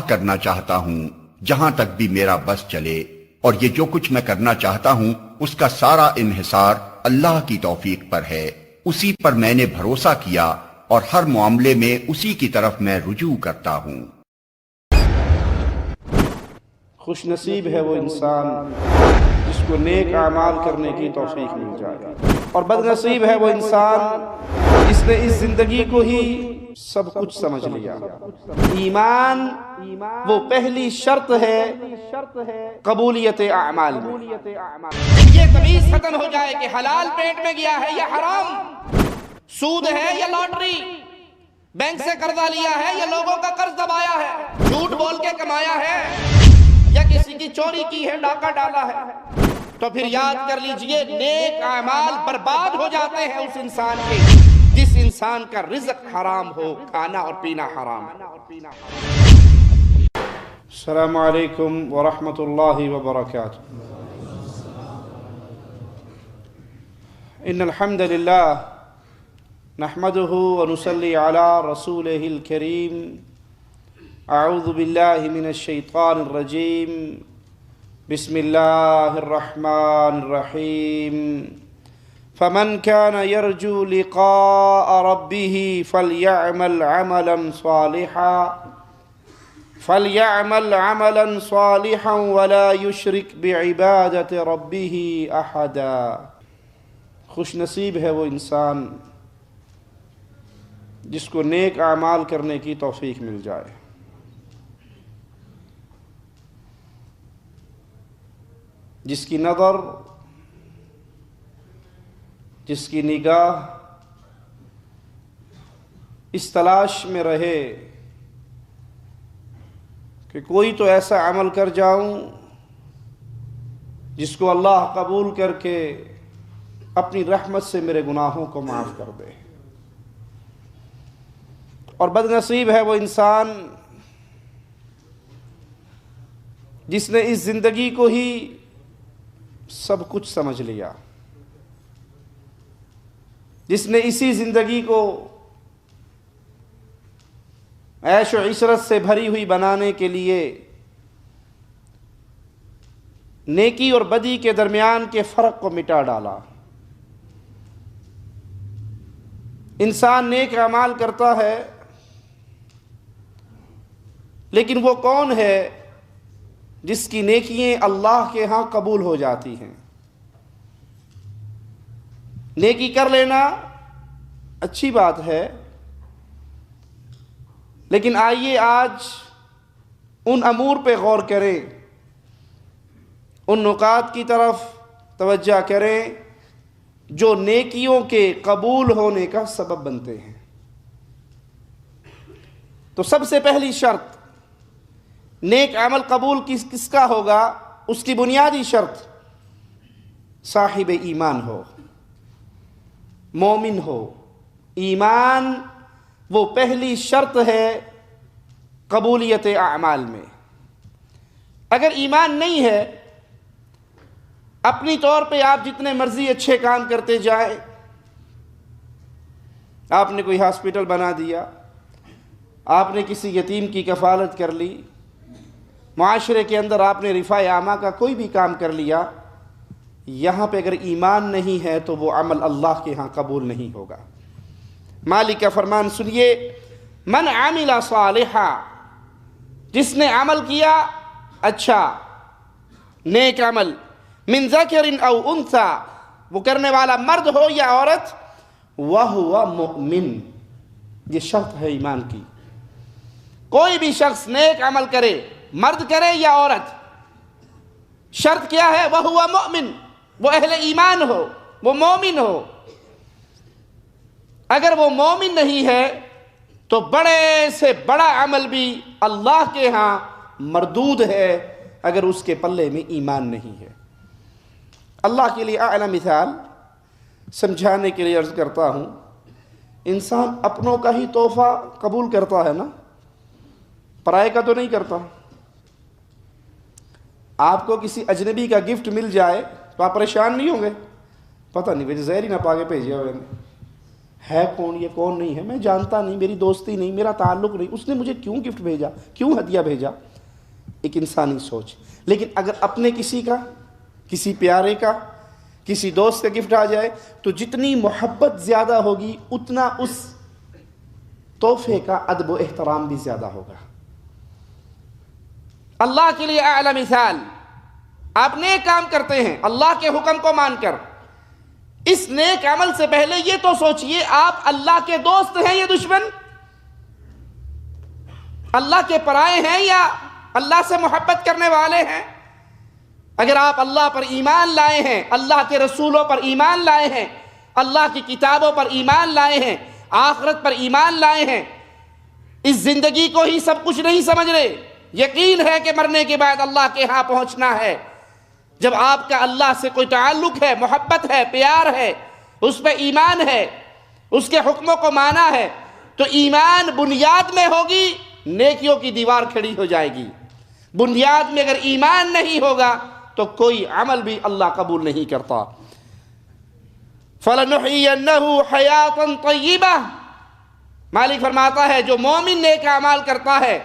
کرنا چاہتا ہوں جہاں تک بھی میرا بس چلے، اور یہ جو کچھ میں کرنا چاہتا ہوں اس کا سارا انحصار اللہ کی توفیق پر ہے۔ اسی پر میں نے بھروسہ کیا اور ہر معاملے میں اسی کی طرف میں رجوع کرتا ہوں۔ خوش نصیب ہے وہ انسان جس کو نیک اعمال کرنے کی توفیق مل جائے، اور بد نصیب ہے وہ انسان جس نے اس زندگی کو ہی سب کچھ سمجھ لیا۔ ایمان وہ پہلی شرط ہے قبولیت اعمال میں۔ یہ تمیز ختم ہو جائے کہ حلال پیٹ میں گیا ہے یا حرام، سود ہے یا لاٹری، بینک سے قرضہ لیا ہے یا لوگوں کا قرض دبایا ہے، جھوٹ بول کے کمایا ہے یا کسی کی چوری کی ہے، ڈاکہ ڈالا ہے، تو پھر یاد کر لیجئے نیک اعمال برباد ہو جاتے ہیں اس انسان کے جس انسان کا رزق حرام ہو، کھانا اور پینا حرام ہے۔ السلام علیکم ورحمۃ اللہ وبرکاتہ۔ ان الحمد للہ نحمده ونصلی علی رسولہ الکریم۔ اعوذ باللہ من الشیطان الرجیم، بسم اللہ الرحمن الرحیم۔ فمن كان يرجو لقاء ربه فليعمل عملا صالحا ولا يشرك بعبادة ربه احدا۔ خوش نصیب ہے وہ انسان جس کو نیک اعمال کرنے کی توفیق مل جائے۔ جس کی نظر، جس کی نگاہ اس تلاش میں رہے کہ کوئی تو ایسا عمل کر جاؤں جس کو اللہ قبول کر کے اپنی رحمت سے میرے گناہوں کو معاف کر دے۔ اور بد نصیب ہے وہ انسان جس نے اس زندگی کو ہی سب کچھ سمجھ لیا، جس نے اسی زندگی کو عیش و عشرت سے بھری ہوئی بنانے کے لیے نیکی اور بدی کے درمیان کے فرق کو مٹا ڈالا۔ انسان نیک اعمال کرتا ہے، لیکن وہ کون ہے جس کی نیکیاں اللہ کے ہاں قبول ہو جاتی ہیں؟ نیکی کر لینا اچھی بات ہے، لیکن آئیے آج ان امور پہ غور کریں، ان نکات کی طرف توجہ کریں جو نیکیوں کے قبول ہونے کا سبب بنتے ہیں۔ تو سب سے پہلی شرط نیک عمل قبول کس کا ہوگا؟ اس کی بنیادی شرط صاحب ایمان ہو، مومن ہو۔ ایمان وہ پہلی شرط ہے قبولیت اعمال میں۔ اگر ایمان نہیں ہے، اپنی طور پہ آپ جتنے مرضی اچھے کام کرتے جائیں، آپ نے کوئی ہاسپٹل بنا دیا، آپ نے کسی یتیم کی کفالت کر لی، معاشرے کے اندر آپ نے رفاع عامہ کا کوئی بھی کام کر لیا، یہاں پہ اگر ایمان نہیں ہے تو وہ عمل اللہ کے ہاں قبول نہیں ہوگا۔ مالک کا فرمان سنیے، من عمل صالحا، جس نے عمل کیا اچھا نیک عمل، من ذکر او انثی، وہ کرنے والا مرد ہو یا عورت، وہو مؤمن، یہ شرط ہے ایمان کی۔ کوئی بھی شخص نیک عمل کرے، مرد کرے یا عورت، شرط کیا ہے؟ وہو مؤمن، وہ اہل ایمان ہو، وہ مومن ہو۔ اگر وہ مومن نہیں ہے تو بڑے سے بڑا عمل بھی اللہ کے ہاں مردود ہے اگر اس کے پلے میں ایمان نہیں ہے۔ اللہ کے لیے اعلی مثال سمجھانے کے لیے عرض کرتا ہوں، انسان اپنوں کا ہی تحفہ قبول کرتا ہے نا، پرائے کا تو نہیں کرتا۔ آپ کو کسی اجنبی کا گفٹ مل جائے تو آپ پریشان نہیں ہوں گے؟ پتہ نہیں وجہ زہر ہی نہ پا کے بھیجیا ہوئے ہے کون یہ کون نہیں ہے، میں جانتا نہیں، میری دوستی نہیں، میرا تعلق نہیں، اس نے مجھے کیوں گفٹ بھیجا، کیوں ہدیہ بھیجا؟ ایک انسانی سوچ۔ لیکن اگر اپنے کسی کا، کسی پیارے کا، کسی دوست کا گفٹ آ جائے تو جتنی محبت زیادہ ہوگی اتنا اس تحفے کا ادب و احترام بھی زیادہ ہوگا۔ اللہ کے لیے اعلی مثال، آپ نیک کام کرتے ہیں اللہ کے حکم کو مان کر، اس نیک عمل سے پہلے یہ تو سوچئے آپ اللہ کے دوست ہیں یا دشمن؟ اللہ کے پرائے ہیں یا اللہ سے محبت کرنے والے ہیں؟ اگر آپ اللہ پر ایمان لائے ہیں، اللہ کے رسولوں پر ایمان لائے ہیں، اللہ کی کتابوں پر ایمان لائے ہیں، آخرت پر ایمان لائے ہیں، اس زندگی کو ہی سب کچھ نہیں سمجھ رہے، یقین ہے کہ مرنے کے بعد اللہ کے ہاں پہنچنا ہے، جب آپ کا اللہ سے کوئی تعلق ہے، محبت ہے، پیار ہے، اس پہ ایمان ہے، اس کے حکموں کو مانا ہے، تو ایمان بنیاد میں ہوگی، نیکیوں کی دیوار کھڑی ہو جائے گی۔ بنیاد میں اگر ایمان نہیں ہوگا تو کوئی عمل بھی اللہ قبول نہیں کرتا۔ فَلَنُحْيِيَنَّهُ حَيَاةً طَيِّبَةً، مالک فرماتا ہے جو مومن نیک اعمال کرتا ہے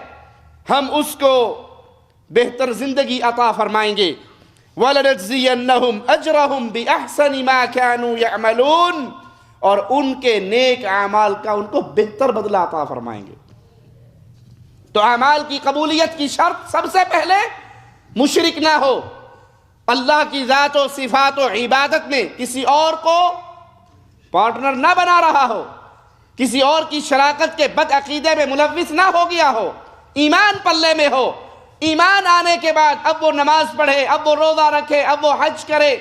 ہم اس کو بہتر زندگی عطا فرمائیں گے۔ وَلَنَجْزِيَنَّهُمْ أَجْرَهُمْ بِأَحْسَنِ مَا كَانُوا يَعْمَلُونَ، اور ان کے نیک اعمال کا ان کو بہتر بدلہ عطا فرمائیں گے۔ تو اعمال کی قبولیت کی شرط سب سے پہلے مشرک نہ ہو، اللہ کی ذات و صفات و عبادت میں کسی اور کو پارٹنر نہ بنا رہا ہو، کسی اور کی شراکت کے بد عقیدے میں ملوث نہ ہو گیا ہو، ایمان پلے میں ہو، ایمان آنے کے بعد اب وہ نماز پڑھے، اب وہ روزہ رکھے، اب وہ حج کرے،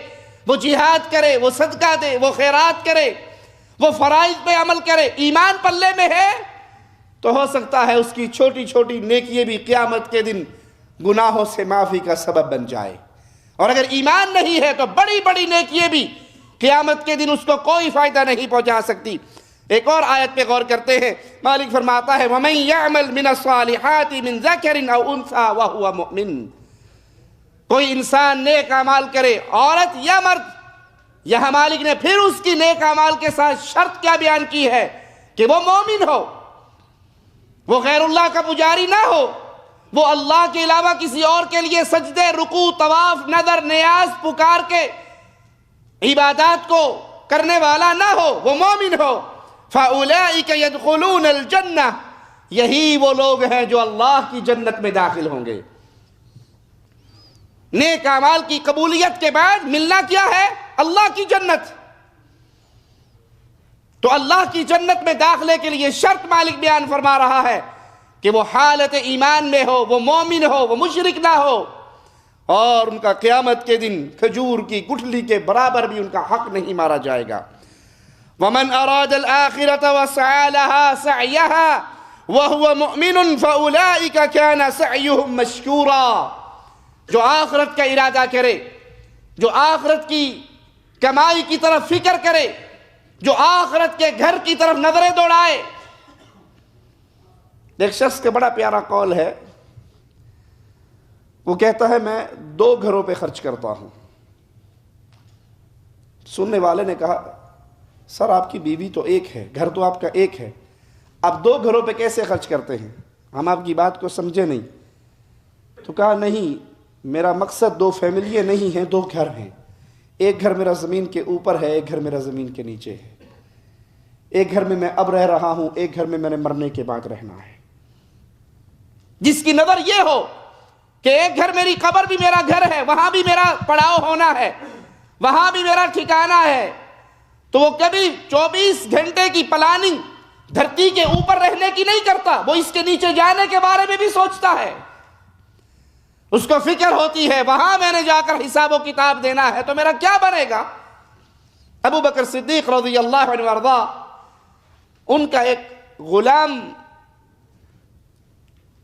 وہ جہاد کرے، وہ صدقہ دے، وہ خیرات کرے، وہ فرائض پہ عمل کرے، ایمان پلے میں ہے تو ہو سکتا ہے اس کی چھوٹی چھوٹی نیکییں بھی قیامت کے دن گناہوں سے معافی کا سبب بن جائے، اور اگر ایمان نہیں ہے تو بڑی بڑی نیکییں بھی قیامت کے دن اس کو کوئی فائدہ نہیں پہنچا سکتی۔ ایک اور آیت پہ غور کرتے ہیں، مالک فرماتا ہے وَمَن يَعْمَلْ مِنَ الصَّالِحَاتِ مِن ذَكَرٍ أَوْ أُنثَىٰ وَهُوَ مُؤْمِنٌ، کوئی انسان نیک اعمال کرے، عورت یا مرد، یہاں مالک نے پھر اس کی نیک اعمال کے ساتھ شرط کیا بیان کی ہے کہ وہ مومن ہو، وہ غیر اللہ کا پجاری نہ ہو، وہ اللہ کے علاوہ کسی اور کے لیے سجدے، رکوع، طواف، نظر، نیاز پکار کے عبادات کو کرنے والا نہ ہو، وہ مومن ہو۔ فَأُولَئِكَ يَدْخُلُونَ الْجَنَّةِ، یہی وہ لوگ ہیں جو اللہ کی جنت میں داخل ہوں گے۔ نیک اعمال کی قبولیت کے بعد ملنا کیا ہے؟ اللہ کی جنت۔ تو اللہ کی جنت میں داخلے کے لیے شرط مالک بیان فرما رہا ہے کہ وہ حالت ایمان میں ہو، وہ مومن ہو، وہ مشرک نہ ہو، اور ان کا قیامت کے دن کھجور کی گٹھلی کے برابر بھی ان کا حق نہیں مارا جائے گا۔ وَمَنْ أَرَادَ الْآخِرَةَ وَسَعَى لَهَا سَعْيَهَا وَهُوَ مُؤْمِنٌ فَأُولَئِكَ كَانَ سَعْيُهُمْ مَشْكُورًا، جو آخرت کا ارادہ کرے، جو آخرت کی کمائی کی طرف فکر کرے، جو آخرت کے گھر کی طرف نظریں دوڑائے۔ ایک شخص کا بڑا پیارا قول ہے، وہ کہتا ہے میں 2 گھروں پہ خرچ کرتا ہوں۔ سننے والے نے کہا سر آپ کی بیوی تو ایک ہے، گھر تو آپ کا ایک ہے، آپ 2 گھروں پہ کیسے خرچ کرتے ہیں؟ ہم آپ کی بات کو سمجھے نہیں۔ تو کہا نہیں، میرا مقصد 2 فیملیاں نہیں ہیں، 2 گھر ہیں، ایک گھر میرا زمین کے اوپر ہے، ایک گھر میرا زمین کے نیچے ہے، ایک گھر میں اب رہ رہا ہوں، ایک گھر میں نے مرنے کے بعد رہنا ہے۔ جس کی نظر یہ ہو کہ ایک گھر میری قبر بھی میرا گھر ہے، وہاں بھی میرا پڑاؤ ہونا ہے، وہاں بھی میرا ٹھکانہ ہے، تو وہ کبھی 24 گھنٹے کی پلاننگ دھرتی کے اوپر رہنے کی نہیں کرتا، وہ اس کے نیچے جانے کے بارے میں بھی سوچتا ہے، اس کو فکر ہوتی ہے وہاں میں نے جا کر حساب و کتاب دینا ہے تو میرا کیا بنے گا۔ ابو بکر صدیق رضی اللہ عنہ وارضا، ان کا ایک غلام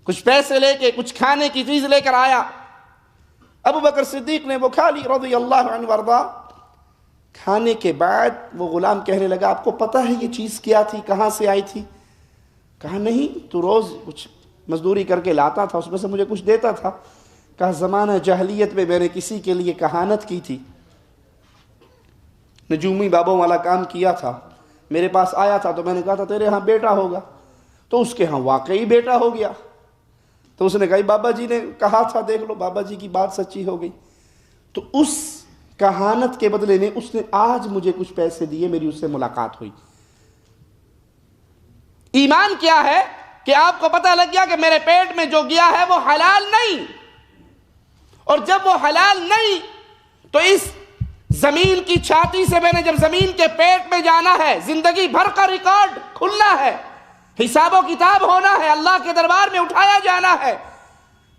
کچھ پیسے لے کے کچھ کھانے کی چیز لے کر آیا، ابو بکر صدیق نے وہ کھا لی رضی اللہ عنہ وارضا۔ کھانے کے بعد وہ غلام کہنے لگا آپ کو پتہ ہے یہ چیز کیا تھی، کہاں سے آئی تھی؟ کہا نہیں، تو روز کچھ مزدوری کر کے لاتا تھا، اس میں سے مجھے کچھ دیتا تھا۔ کہا زمانہ جاہلیت میں نے کسی کے لیے کہانت کی تھی، نجومی بابوں والا کام کیا تھا، میرے پاس آیا تھا تو میں نے کہا تھا تیرے ہاں بیٹا ہوگا، تو اس کے ہاں واقعی بیٹا ہو گیا۔ تو اس نے کہا بابا جی نے کہا تھا، دیکھ لو بابا جی کی بات سچی ہو گئی۔ تو اس کہانت کے بدلے میں اس نے آج مجھے کچھ پیسے دیے، میری اس سے ملاقات ہوئی۔ ایمان کیا ہے کہ آپ کو پتہ لگ گیا کہ میرے پیٹ میں جو گیا ہے وہ حلال نہیں، اور جب وہ حلال نہیں تو اس زمین کی چھاتی سے میں نے جب زمین کے پیٹ میں جانا ہے، زندگی بھر کا ریکارڈ کھلنا ہے، حساب و کتاب ہونا ہے، اللہ کے دربار میں اٹھایا جانا ہے۔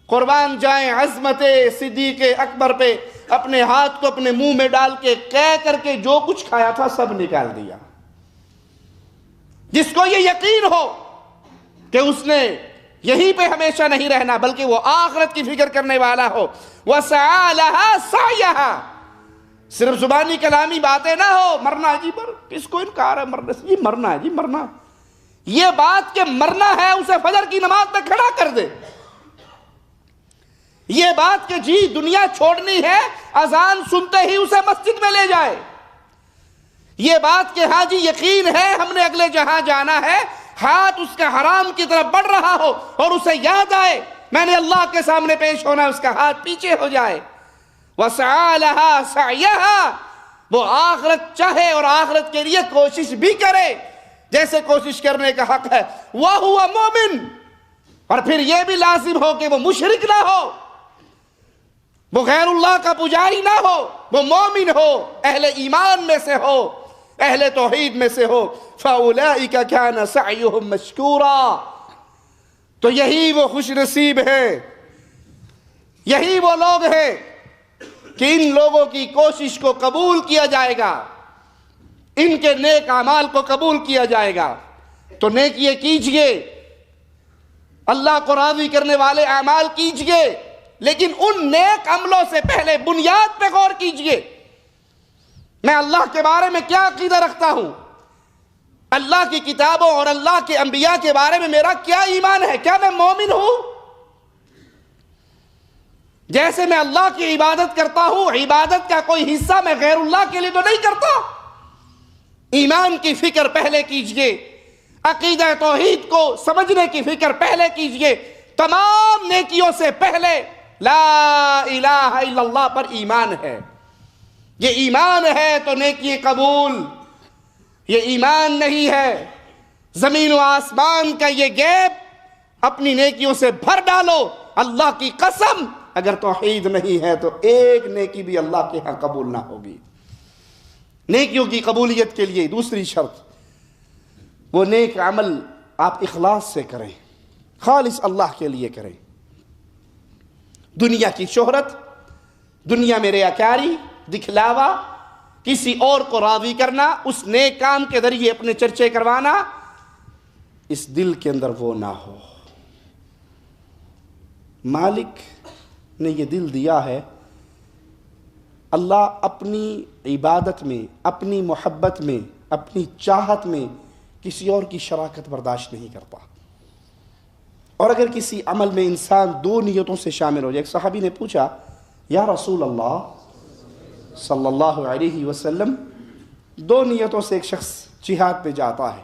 قربان جائیں عظمت صدیق اکبر پہ، اپنے ہاتھ کو اپنے منہ میں ڈال کے کہہ کر کے جو کچھ کھایا تھا سب نکال دیا۔ جس کو یہ یقین ہو کہ اس نے یہیں پہ ہمیشہ نہیں رہنا بلکہ وہ آخرت کی فکر کرنے والا ہو، وَسَعَى لَهَا سَعْيَهَا، صرف زبانی کلامی باتیں نہ ہو، مرنا جی پر کس کو انکار ہے مرنے سے، جی مرنا ہے جی مرنا، یہ بات کہ مرنا ہے اسے فجر کی نماز میں کھڑا کر دے، یہ بات کہ جی دنیا چھوڑنی ہے اذان سنتے ہی اسے مسجد میں لے جائے، یہ بات کہ ہاں جی یقین ہے ہم نے اگلے جہاں جانا ہے، ہاتھ اس کا حرام کی طرف بڑھ رہا ہو اور اسے یاد آئے میں نے اللہ کے سامنے پیش ہونا ہے، اس کا ہاتھ پیچھے ہو جائے۔ وَسَعَى لَهَا سَعْيَهَا، وہ آخرت چاہے اور آخرت کے لیے کوشش بھی کرے جیسے کوشش کرنے کا حق ہے، وَهُوَ مُؤْمِن، اور پھر یہ بھی لازم ہو کہ وہ مشرک نہ ہو، وہ غیر اللہ کا پجاری نہ ہو، وہ مومن ہو، اہل ایمان میں سے ہو، اہل توحید میں سے ہو۔ فَأُولَئِكَ كَانَ سَعْيُهُمْ مَشْكُورًا، تو یہی وہ خوش نصیب ہیں، یہی وہ لوگ ہیں کہ ان لوگوں کی کوشش کو قبول کیا جائے گا، ان کے نیک اعمال کو قبول کیا جائے گا۔ تو نیکیے کیجئے، اللہ کو راضی کرنے والے اعمال کیجئے، لیکن ان نیک عملوں سے پہلے بنیاد پہ غور کیجئے، میں اللہ کے بارے میں کیا عقیدہ رکھتا ہوں، اللہ کی کتابوں اور اللہ کے انبیاء کے بارے میں میرا کیا ایمان ہے، کیا میں مومن ہوں؟ جیسے میں اللہ کی عبادت کرتا ہوں، عبادت کا کوئی حصہ میں غیر اللہ کے لیے تو نہیں کرتا۔ ایمان کی فکر پہلے کیجئے، عقیدہ توحید کو سمجھنے کی فکر پہلے کیجئے، تمام نیکیوں سے پہلے لا الہ الا اللہ پر ایمان ہے۔ یہ ایمان ہے تو نیکی قبول، یہ ایمان نہیں ہے زمین و آسمان کا یہ گیپ اپنی نیکیوں سے بھر ڈالو، اللہ کی قسم اگر توحید نہیں ہے تو ایک نیکی بھی اللہ کے ہاں قبول نہ ہوگی۔ نیکیوں کی قبولیت کے لیے دوسری شرط، وہ نیک عمل آپ اخلاص سے کریں، خالص اللہ کے لیے کریں۔ دنیا کی شہرت، دنیا میں ریاکاری، دکھلاوا، کسی اور کو راضی کرنا، اس نیک کام کے ذریعے اپنے چرچے کروانا، اس دل کے اندر وہ نہ ہو۔ مالک نے یہ دل دیا ہے، اللہ اپنی عبادت میں، اپنی محبت میں، اپنی چاہت میں کسی اور کی شراکت برداشت نہیں کرتا۔ اور اگر کسی عمل میں انسان دو نیتوں سے شامل ہو جائے، ایک صحابی نے پوچھا یا رسول اللہ صلی اللہ علیہ وسلم، دو نیتوں سے ایک شخص جہاد پہ جاتا ہے،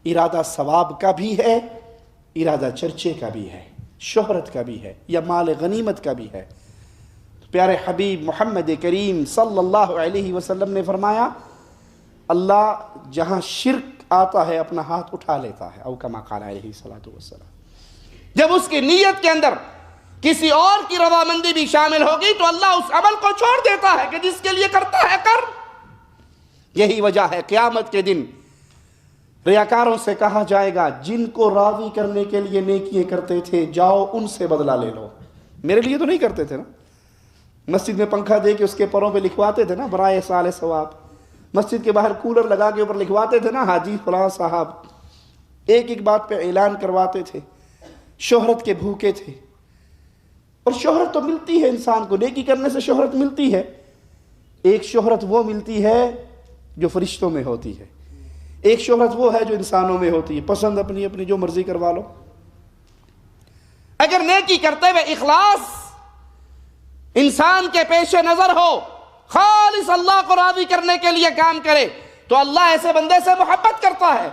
ارادہ ثواب کا بھی ہے، ارادہ چرچے کا بھی ہے، شہرت کا بھی ہے، یا مال غنیمت کا بھی ہے۔ پیارے حبیب محمد کریم صلی اللہ علیہ وسلم نے فرمایا اللہ جہاں شرک آتا ہے اپنا ہاتھ اٹھا لیتا ہے، او کما قال علیہ الصلوۃ والسلام۔ جب اس کی نیت کے اندر کسی اور کی رضامندی بھی شامل ہوگی تو اللہ اس عمل کو چھوڑ دیتا ہے کہ جس کے لیے کرتا ہے کر۔ یہی وجہ ہے قیامت کے دن ریاکاروں سے کہا جائے گا جن کو راضی کرنے کے لیے نیکیاں کرتے تھے جاؤ ان سے بدلہ لے لو، میرے لیے تو نہیں کرتے تھے نا، مسجد میں پنکھا دے کے اس کے پروں پہ لکھواتے تھے نا برائے سال ثواب، مسجد کے باہر کولر لگا کے اوپر لکھواتے تھے نا حاجی فلاں صاحب، ایک ایک بات پہ اعلان کرواتے تھے، شہرت کے بھوکے تھے۔ اور شہرت تو ملتی ہے انسان کو، نیکی کرنے سے شہرت ملتی ہے۔ ایک شہرت وہ ملتی ہے جو فرشتوں میں ہوتی ہے، ایک شہرت وہ ہے جو انسانوں میں ہوتی ہے، پسند اپنی اپنی جو مرضی کروا لو۔ اگر نیکی کرتے ہوئے اخلاص انسان کے پیش نظر ہو، خالص اللہ کو راضی کرنے کے لیے کام کرے، تو اللہ ایسے بندے سے محبت کرتا ہے۔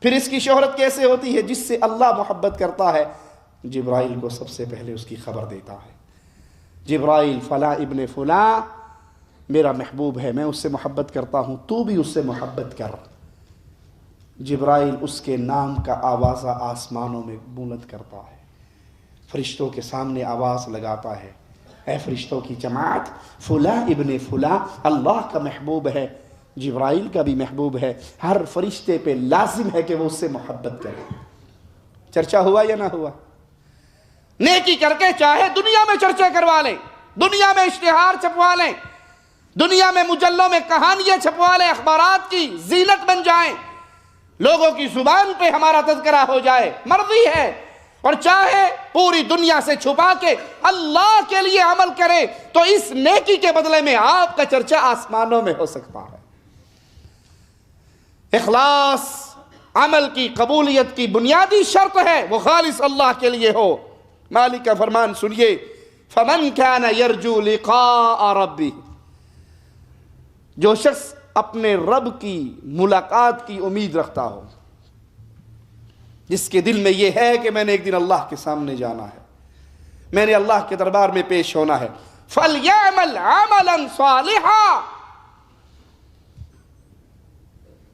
پھر اس کی شہرت کیسے ہوتی ہے؟ جس سے اللہ محبت کرتا ہے جبرائیل کو سب سے پہلے اس کی خبر دیتا ہے، جبرائیل فلاں ابن فلاں میرا محبوب ہے، میں اس سے محبت کرتا ہوں، تو بھی اس سے محبت کر۔ جبرائیل اس کے نام کا آوازہ آسمانوں میں بلند کرتا ہے، فرشتوں کے سامنے آواز لگاتا ہے، اے فرشتوں کی جماعت، فلاں ابن فلاں اللہ کا محبوب ہے، جبرائیل کا بھی محبوب ہے، ہر فرشتے پہ لازم ہے کہ وہ اس سے محبت کرے۔ چرچا ہوا یا نہ ہوا؟ نیکی کر کے چاہے دنیا میں چرچے کروا لیں، دنیا میں اشتہار چھپوا لیں، دنیا میں مجلوں میں کہانیاں چھپوا لیں، اخبارات کی زینت بن جائیں، لوگوں کی زبان پہ ہمارا تذکرہ ہو جائے، مرضی ہے، اور چاہے پوری دنیا سے چھپا کے اللہ کے لیے عمل کرے تو اس نیکی کے بدلے میں آپ کا چرچا آسمانوں میں ہو سکتا ہے۔ اخلاص عمل کی قبولیت کی بنیادی شرط ہے، وہ خالص اللہ کے لیے ہو۔ مالک کا فرمان سنیے، فَمَنْ كَانَ يَرْجُو لِقَاءَ رَبِّهِ، جو شخص اپنے رب کی ملاقات کی امید رکھتا ہو، جس کے دل میں یہ ہے کہ میں نے ایک دن اللہ کے سامنے جانا ہے، میں نے اللہ کے دربار میں پیش ہونا ہے، فَلْيَعْمَلْ عَمَلًا صَالِحًا،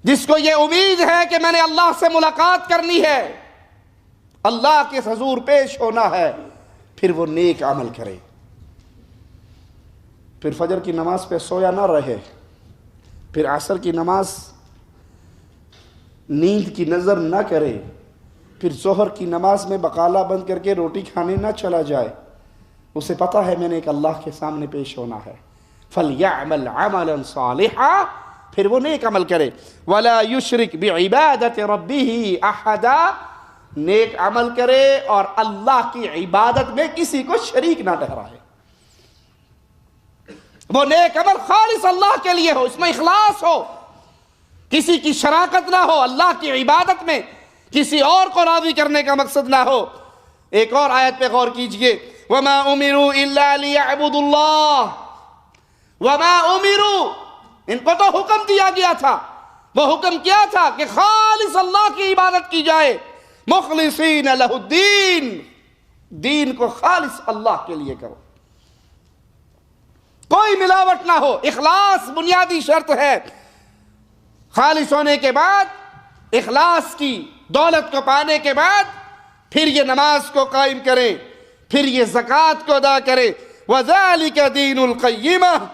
جس کو یہ امید ہے کہ میں نے اللہ سے ملاقات کرنی ہے، اللہ کے حضور پیش ہونا ہے، پھر وہ نیک عمل کرے، پھر فجر کی نماز پہ سویا نہ رہے، پھر عصر کی نماز نیند کی نظر نہ کرے، پھر ظہر کی نماز میں بقالہ بند کر کے روٹی کھانے نہ چلا جائے، اسے پتہ ہے میں نے ایک اللہ کے سامنے پیش ہونا ہے، فَلْيَعْمَلْ عَمَلًا صَالِحًا، پھر وہ نیک عمل کرے، وَلَا يُشْرِكْ بِعِبَادَةِ رَبِّهِ أَحَدًا، نیک عمل کرے اور اللہ کی عبادت میں کسی کو شریک نہ ٹھہرائے، وہ نیک عمل خالص اللہ کے لیے ہو، اس میں اخلاص ہو، کسی کی شراکت نہ ہو، اللہ کی عبادت میں کسی اور کو راضی کرنے کا مقصد نہ ہو۔ ایک اور آیت پہ غور کیجئے، وَمَا أُمِرُوا إِلَّا لِيَعْبُدُوا اللَّهَ، وَمَا أُمِرُوا، ان کو تو حکم دیا گیا تھا، وہ حکم کیا تھا کہ خالص اللہ کی عبادت کی جائے، مخلصین لہ الدین، دین کو خالص اللہ کے لیے کرو، کوئی ملاوٹ نہ ہو، اخلاص بنیادی شرط ہے۔ خالص ہونے کے بعد، اخلاص کی دولت کو پانے کے بعد، پھر یہ نماز کو قائم کریں، پھر یہ زکوٰۃ کو ادا کریں، وَذَلِكَ دِينُ الْقَيِّمَةِ،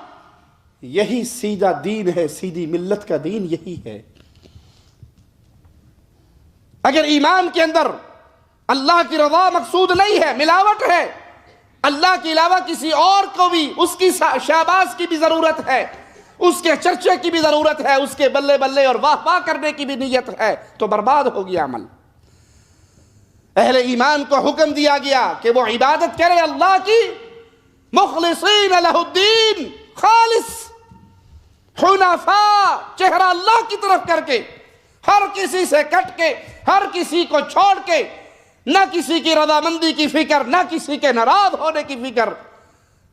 یہی سیدھا دین ہے، سیدھی ملت کا دین یہی ہے۔ اگر ایمان کے اندر اللہ کی رضا مقصود نہیں ہے، ملاوٹ ہے، اللہ کے علاوہ کسی اور کو بھی اس کی شاباش کی بھی ضرورت ہے، اس کے چرچے کی بھی ضرورت ہے، اس کے بلے بلے اور واہ واہ کرنے کی بھی نیت ہے، تو برباد ہو گیا عمل۔ اہل ایمان کو حکم دیا گیا کہ وہ عبادت کرے اللہ کی، مخلصین لہ الدین، خالص، حنفاء، چہرہ اللہ کی طرف کر کے، ہر کسی سے کٹ کے، ہر کسی کو چھوڑ کے، نہ کسی کی رضامندی کی فکر، نہ کسی کے ناراض ہونے کی فکر۔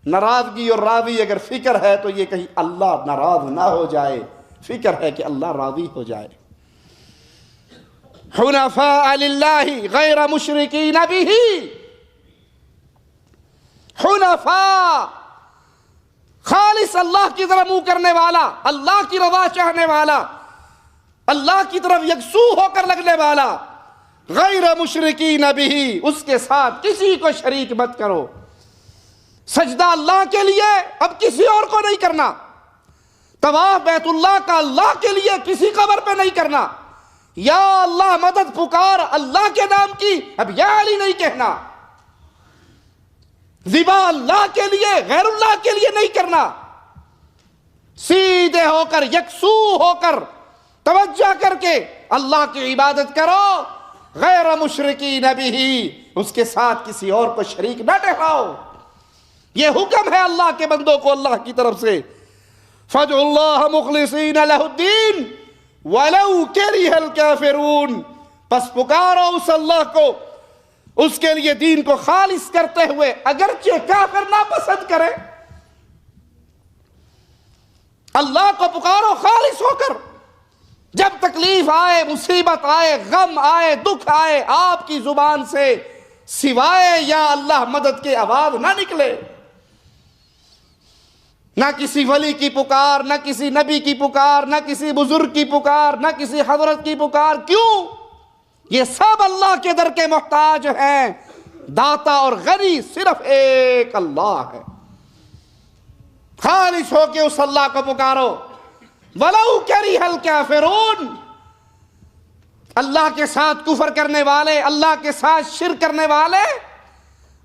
ناراضگی اور راضی اگر فکر ہے تو یہ کہیں اللہ ناراض نہ ہو جائے، فکر ہے کہ اللہ راضی ہو جائے۔ حنفاء للہ غیر مشرکین بہ، حنفاء، خالص اللہ کی طرف منہ کرنے والا، اللہ کی رضا چاہنے والا، اللہ کی طرف یکسو ہو کر لگنے والا، غیر مشرکین بہ، اس کے ساتھ کسی کو شریک مت کرو۔ سجدہ اللہ کے لیے، اب کسی اور کو نہیں کرنا۔ طواف بیت اللہ کا اللہ کے لیے، کسی قبر پہ نہیں کرنا۔ یا اللہ مدد پکار اللہ کے نام کی، اب یا علی نہیں کہنا۔ ذبح اللہ کے لیے، غیر اللہ کے لیے نہیں کرنا۔ سیدھے ہو کر، یکسو ہو کر، توجہ کر کے اللہ کی عبادت کرو، غیر مشرکین بہ، اس کے ساتھ کسی اور کو شریک نہ ٹھہراؤ۔ یہ حکم ہے اللہ کے بندوں کو اللہ کی طرف سے۔ فَادْعُوا اللَّهَ مُخْلِصِينَ لَهُ الدِّينَ وَلَوْ كَرِهَ الْكَافِرُونَ، پس پکارو اس اللہ کو، اس کے لیے دین کو خالص کرتے ہوئے اگرچہ کافر ناپسند کرے۔ اللہ کو پکارو خالص ہو کر، جب تکلیف آئے، مصیبت آئے، غم آئے، دکھ آئے، آپ کی زبان سے سوائے یا اللہ مدد کے آواز نہ نکلے، نہ کسی ولی کی پکار، نہ کسی نبی کی پکار، نہ کسی بزرگ کی پکار، نہ کسی حضرت کی پکار. کیوں؟ یہ سب اللہ کے در کے محتاج ہیں. داتا اور غنی صرف ایک اللہ ہے. خالص ہو کے اس اللہ کو پکارو. وَلَوْ كَرِهَ الْكَافِرُونَ. اللہ کے ساتھ کفر کرنے والے، اللہ کے ساتھ شرک کرنے والے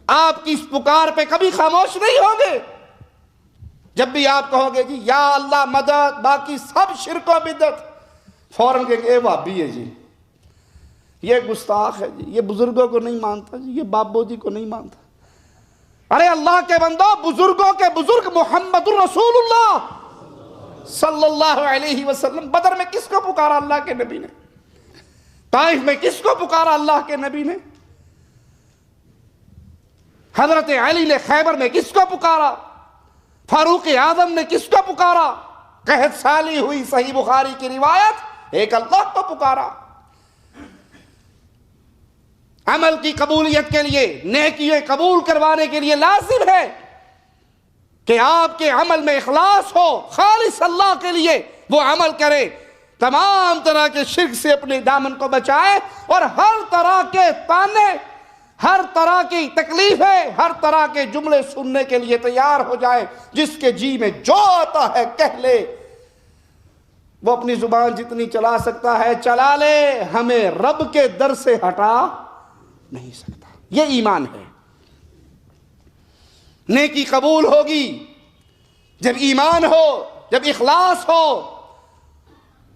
آپ کی اس پکار پہ کبھی خاموش نہیں ہوں گے. جب بھی آپ کہو گے جی یا اللہ مدد، باقی سب شرک و بدعت، فوراً کہیں گے اے وہابی ہے جی، یہ گستاخ ہے جی، یہ بزرگوں کو نہیں مانتا جی، یہ بابو جی کو نہیں مانتا. ارے اللہ کے بندو، بزرگوں کے بزرگ محمد الرسول اللہ صلی اللہ علیہ وسلم. بدر میں کس کو پکارا اللہ کے نبی نے؟ طائف میں کس کو پکارا اللہ کے نبی نے؟ حضرت علی نے خیبر میں کس کو پکارا؟ فاروق اعظم نے کس کو پکارا؟ قحط سالی ہوئی صحیح بخاری کی روایت، ایک اللہ کو پکارا. عمل کی قبولیت کے لیے، نیکییں قبول کروانے کے لیے لازم ہے کہ آپ کے عمل میں اخلاص ہو، خالص اللہ کے لیے وہ عمل کرے، تمام طرح کے شرک سے اپنے دامن کو بچائے، اور ہر طرح کے تانے، ہر طرح کی تکلیفیں، ہر طرح کے جملے سننے کے لیے تیار ہو جائے. جس کے جی میں جو آتا ہے کہہ لے، وہ اپنی زبان جتنی چلا سکتا ہے چلا لے، ہمیں رب کے در سے ہٹا نہیں سکتا. یہ ایمان ہے. نیکی قبول ہوگی جب ایمان ہو، جب اخلاص ہو.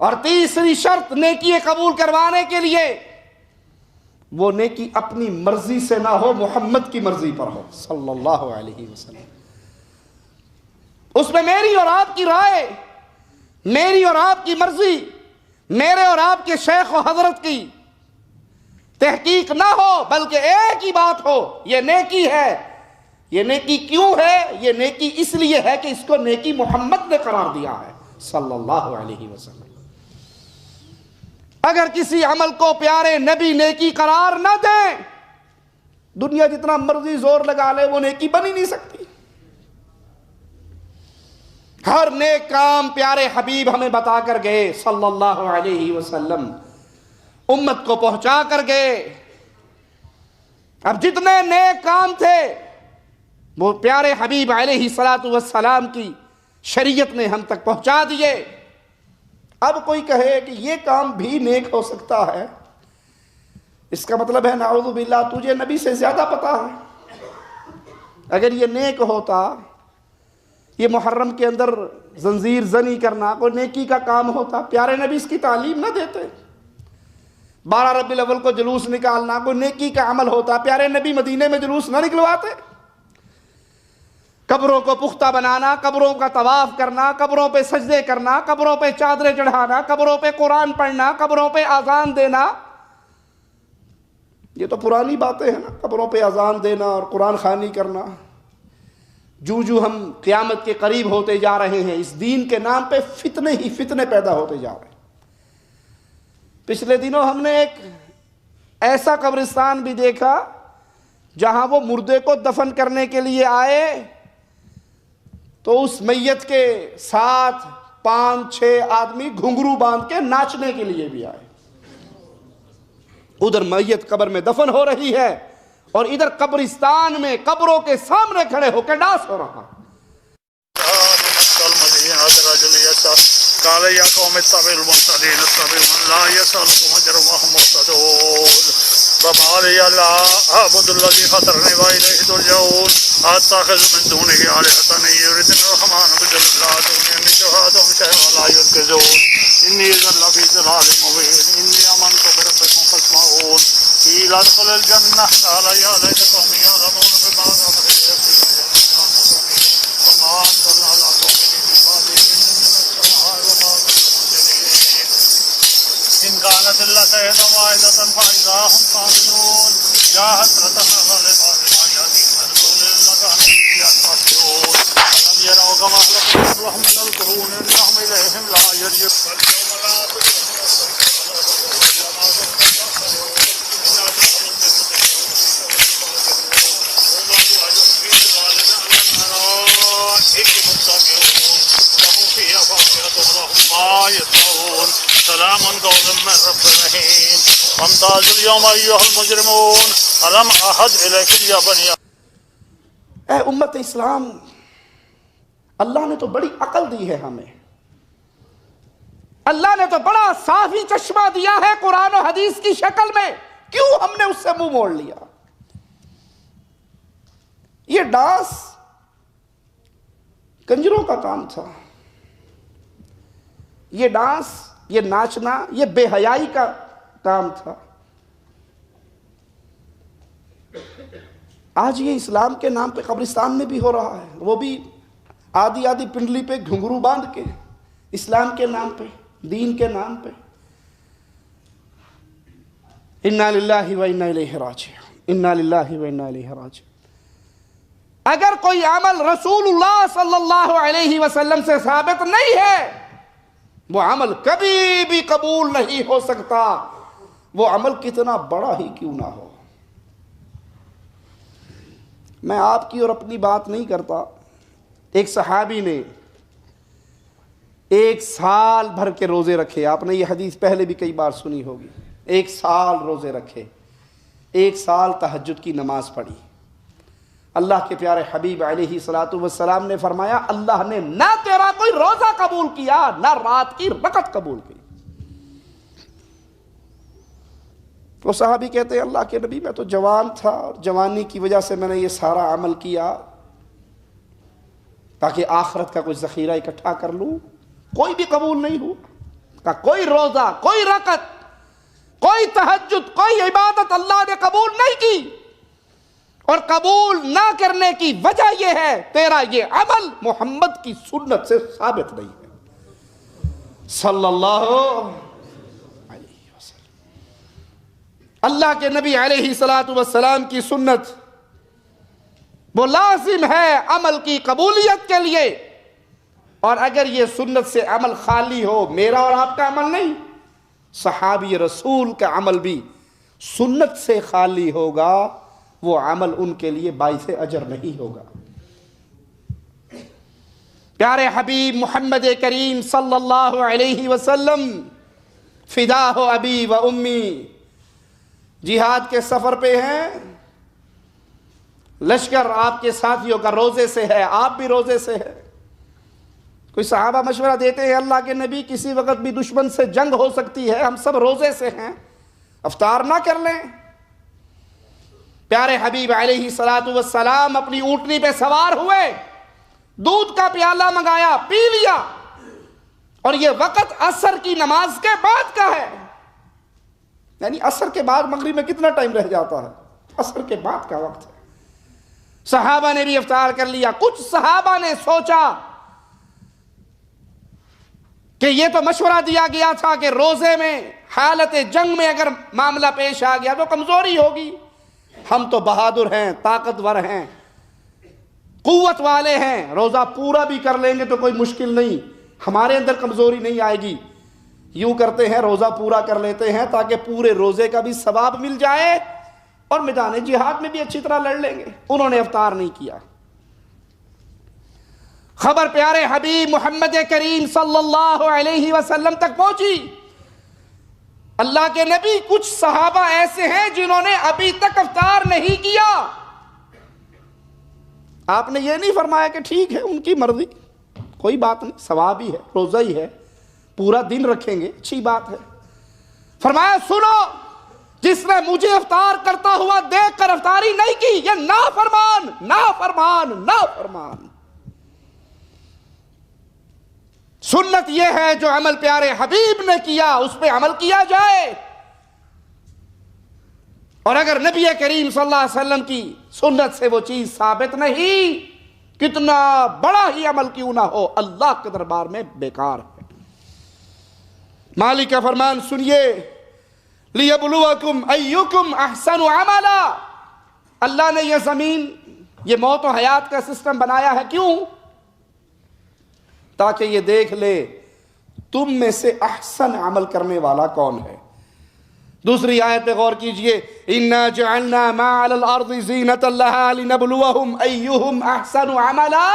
اور تیسری شرط نیکی قبول کروانے کے لیے، وہ نیکی اپنی مرضی سے نہ ہو، محمد کی مرضی پر ہو صلی اللہ علیہ وسلم. اس میں میری اور آپ کی رائے، میری اور آپ کی مرضی، میرے اور آپ کے شیخ و حضرت کی تحقیق نہ ہو، بلکہ ایک ہی بات ہو، یہ نیکی ہے. یہ نیکی کیوں ہے؟ یہ نیکی اس لیے ہے کہ اس کو نیکی محمد نے قرار دیا ہے صلی اللہ علیہ وسلم. اگر کسی عمل کو پیارے نبی نیکی قرار نہ دیں، دنیا جتنا مرضی زور لگا لے وہ نیکی بن ہی نہیں سکتی. ہر نیک کام پیارے حبیب ہمیں بتا کر گئے صلی اللہ علیہ وسلم، امت کو پہنچا کر گئے. اب جتنے نیک کام تھے وہ پیارے حبیب علیہ الصلوۃ والسلام کی شریعت نے ہم تک پہنچا دیے. اب کوئی کہے کہ یہ کام بھی نیک ہو سکتا ہے، اس کا مطلب ہے نعوذ باللہ تجھے نبی سے زیادہ پتا ہے. اگر یہ نیک ہوتا، یہ محرم کے اندر زنجیر زنی کرنا کوئی نیکی کا کام ہوتا، پیارے نبی اس کی تعلیم نہ دیتے. 12 ربیع الاول کو جلوس نکالنا کوئی نیکی کا عمل ہوتا، پیارے نبی مدینے میں جلوس نہ نکلواتے. قبروں کو پختہ بنانا، قبروں کا طواف کرنا، قبروں پہ سجدے کرنا، قبروں پہ چادریں چڑھانا، قبروں پہ قرآن پڑھنا، قبروں پہ اذان دینا، یہ تو پرانی باتیں ہیں نا. قبروں پہ اذان دینا اور قرآن خوانی کرنا. جو ہم قیامت کے قریب ہوتے جا رہے ہیں، اس دین کے نام پہ فتنے ہی فتنے پیدا ہوتے جا رہے ہیں. پچھلے دنوں ہم نے ایک ایسا قبرستان بھی دیکھا جہاں وہ مردے کو دفن کرنے کے لیے آئے تو اس میت کے ساتھ 5-6 آدمی گھنگرو باندھ کے ناچنے کے لیے بھی آئے. ادھر میت قبر میں دفن ہو رہی ہے اور ادھر قبرستان میں قبروں کے سامنے کھڑے ہو کے ڈانس ہو رہا. قال يا قوم اتبعوا المرسلين اتبعوا من لا يسألكم أجرا وهم مهتدون فما لي لا أعبد الذي فطرني وإليه ترجعون أتخذ من دونه آلهة إن يردني الرحمن بضر لا تغني شفاعتهم شيئا ولا ينقذون إني إذا لفي ضلال مبين إني آمنت بربكم فاسمعون قيل ادخل الجنة قال يا ليت قومي يعلمون بما غفر لي وما أنزلنا على قومه من بعده إن كانت إلا سيئة واحدة فإذا هم خامدون يا حسرتها على العباد ما يأتيهم من رسول إلا كانوا به يستهزئون ألم يروا كما أهلكنا قبلهم من القرون أنهم إليهم لا يرجعون فاليوم لا تظلمون سلام قولا من رب رحیم وامتازوا اليوم ایها المجرمون الم اعهد الیکم یا بنی اے امت اسلام، اللہ نے تو بڑی عقل دی ہے ہمیں، اللہ نے تو بڑا صافی چشمہ دیا ہے قرآن و حدیث کی شکل میں، کیوں ہم نے اس سے منہ موڑ لیا؟ یہ ڈانس کنجروں کا کام تھا، یہ ڈانس، یہ ناچنا، یہ بے حیائی کا کام تھا۔ آج یہ اسلام کے نام پہ قبرستان میں بھی ہو رہا ہے، وہ بھی آدھی آدھی پنڈلی پہ گھنگرو باندھ کے، اسلام کے نام پہ، دین کے نام پہ۔ انا للہ و انا الیہ راجعون، انا للہ و انا الیہ راجعون۔ اگر کوئی عمل رسول اللہ صلی اللہ علیہ وسلم سے ثابت نہیں ہے، وہ عمل کبھی بھی قبول نہیں ہو سکتا، وہ عمل کتنا بڑا ہی کیوں نہ ہو۔ میں آپ کی اور اپنی بات نہیں کرتا، ایک صحابی نے 1 سال بھر کے روزے رکھے، آپ نے یہ حدیث پہلے بھی کئی بار سنی ہوگی، 1 سال روزے رکھے، 1 سال تہجد کی نماز پڑھی۔ اللہ کے پیارے حبیب علیہ السلام نے فرمایا اللہ نے نہ تیرا کوئی روزہ قبول کیا، نہ رات کی رکعت قبول کی۔ وہ صحابی کہتے ہیں اللہ کے نبی میں تو جوان تھا اور جوانی کی وجہ سے میں نے یہ سارا عمل کیا تاکہ آخرت کا کوئی ذخیرہ اکٹھا کر لوں، کوئی بھی قبول نہیں ہوا۔ کہ کوئی روزہ، کوئی رکعت، کوئی تہجد، کوئی عبادت اللہ نے قبول نہیں کی، اور قبول نہ کرنے کی وجہ یہ ہے تیرا یہ عمل محمد کی سنت سے ثابت نہیں ہے صلی اللہ علیہ وسلم۔ اللہ کے نبی علیہ السلام کی سنت وہ لازم ہے عمل کی قبولیت کے لیے، اور اگر یہ سنت سے عمل خالی ہو، میرا اور آپ کا عمل نہیں، صحابی رسول کا عمل بھی سنت سے خالی ہوگا، وہ عمل ان کے لیے باعث اجر نہیں ہوگا۔ پیارے حبیب محمد کریم صلی اللہ علیہ وسلم، فدا ہو ابی و امی، جہاد کے سفر پہ ہیں، لشکر آپ کے ساتھیوں کا روزے سے ہے، آپ بھی روزے سے ہے۔ کوئی صحابہ مشورہ دیتے ہیں اللہ کے نبی کسی وقت بھی دشمن سے جنگ ہو سکتی ہے، ہم سب روزے سے ہیں، افطار نہ کر لیں؟ پیارے حبیب علیہ السلام اپنی اونٹنی پہ سوار ہوئے، دودھ کا پیالہ منگایا، پی لیا، اور یہ وقت عصر کی نماز کے بعد کا ہے، یعنی عصر کے بعد مغرب میں کتنا ٹائم رہ جاتا ہے، عصر کے بعد کا وقت ہے۔ صحابہ نے بھی افطار کر لیا۔ کچھ صحابہ نے سوچا کہ یہ تو مشورہ دیا گیا تھا کہ روزے میں حالت جنگ میں اگر معاملہ پیش آ گیا تو کمزوری ہوگی، ہم تو بہادر ہیں، طاقتور ہیں، قوت والے ہیں، روزہ پورا بھی کر لیں گے تو کوئی مشکل نہیں، ہمارے اندر کمزوری نہیں آئے گی، یوں کرتے ہیں روزہ پورا کر لیتے ہیں تاکہ پورے روزے کا بھی ثواب مل جائے اور میدان جہاد میں بھی اچھی طرح لڑ لیں گے۔ انہوں نے افطار نہیں کیا۔ خبر پیارے حبیب محمد کریم صلی اللہ علیہ وسلم تک پہنچی، اللہ کے نبی کچھ صحابہ ایسے ہیں جنہوں نے ابھی تک افطار نہیں کیا۔ آپ نے یہ نہیں فرمایا کہ ٹھیک ہے ان کی مرضی، کوئی بات نہیں، ثواب ہی ہے، روزہ ہی ہے، پورا دن رکھیں گے، اچھی بات ہے۔ فرمایا سنو، جس نے مجھے افطار کرتا ہوا دیکھ کر افطاری نہیں کی، یہ نافرمان نافرمان نافرمان۔ سنت یہ ہے جو عمل پیارے حبیب نے کیا اس پہ عمل کیا جائے، اور اگر نبی کریم صلی اللہ علیہ وسلم کی سنت سے وہ چیز ثابت نہیں، کتنا بڑا ہی عمل کیوں نہ ہو، اللہ کے دربار میں بیکار ہے۔ مالک کا فرمان سنیے، لِيَبْلُوَكُمْ أَيُّكُمْ أَحْسَنُ عَمَلًا۔ اللہ نے یہ زمین، یہ موت و حیات کا سسٹم بنایا ہے، کیوں؟ تاکہ یہ دیکھ لے تم میں سے احسن عمل کرنے والا کون ہے۔ دوسری آیت پہ غور کیجئے، إِنَّا جَعَلْنَا مَا عَلَى الْأَرْضِ زِينَةً لَهَا لِنَبْلُوَهُمْ أَيُّهُمْ أَحْسَنُ عَمَلًا۔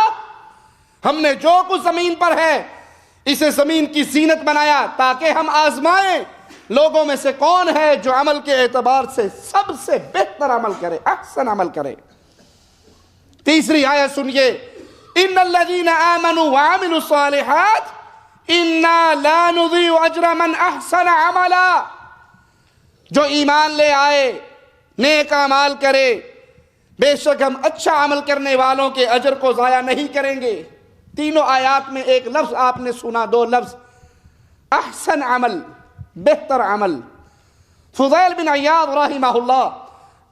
ہم نے جو کچھ زمین پر ہے اسے زمین کی زینت بنایا تاکہ ہم آزمائیں لوگوں میں سے کون ہے جو عمل کے اعتبار سے سب سے بہتر عمل کرے، احسن عمل کرے۔ تیسری آیت سنیے، ان الذین آمنوا وعملوا الصالحات انا لا نضيع اجر من احسن عملا، جو ایمان لے آئے، نیک اعمال کرے، بے شک ہم اچھا عمل کرنے والوں کے اجر کو ضائع نہیں کریں گے۔ تینوں آیات میں ایک لفظ آپ نے سنا، دو لفظ، احسن عمل، بہتر عمل۔ فضیل بن عیاض رحمہ اللہ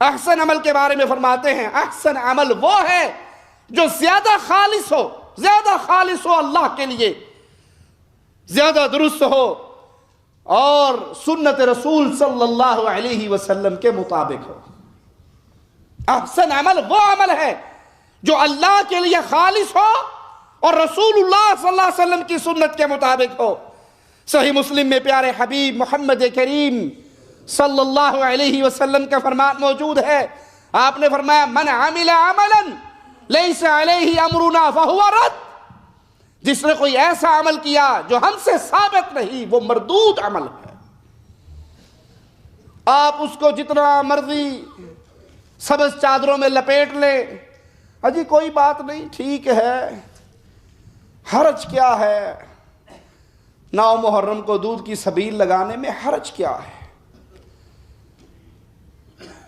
احسن عمل کے بارے میں فرماتے ہیں، احسن عمل وہ ہے جو زیادہ خالص ہو اللہ کے لیے، زیادہ درست ہو اور سنت رسول صلی اللہ علیہ وسلم کے مطابق ہو۔ احسن عمل وہ عمل ہے جو اللہ کے لیے خالص ہو اور رسول اللہ صلی اللہ علیہ وسلم کی سنت کے مطابق ہو۔ صحیح مسلم میں پیارے حبیب محمد کریم صلی اللہ علیہ وسلم کا فرمان موجود ہے، آپ نے فرمایا من عمل عملا لیس علیہ امرنا فہو رد، جس نے کوئی ایسا عمل کیا جو ہم سے ثابت نہیں وہ مردود عمل ہے۔ آپ اس کو جتنا مرضی سبز چادروں میں لپیٹ لیں، اجی کوئی بات نہیں، ٹھیک ہے، حرج کیا ہے، 9 محرم کو دودھ کی سبیل لگانے میں حرج کیا ہے،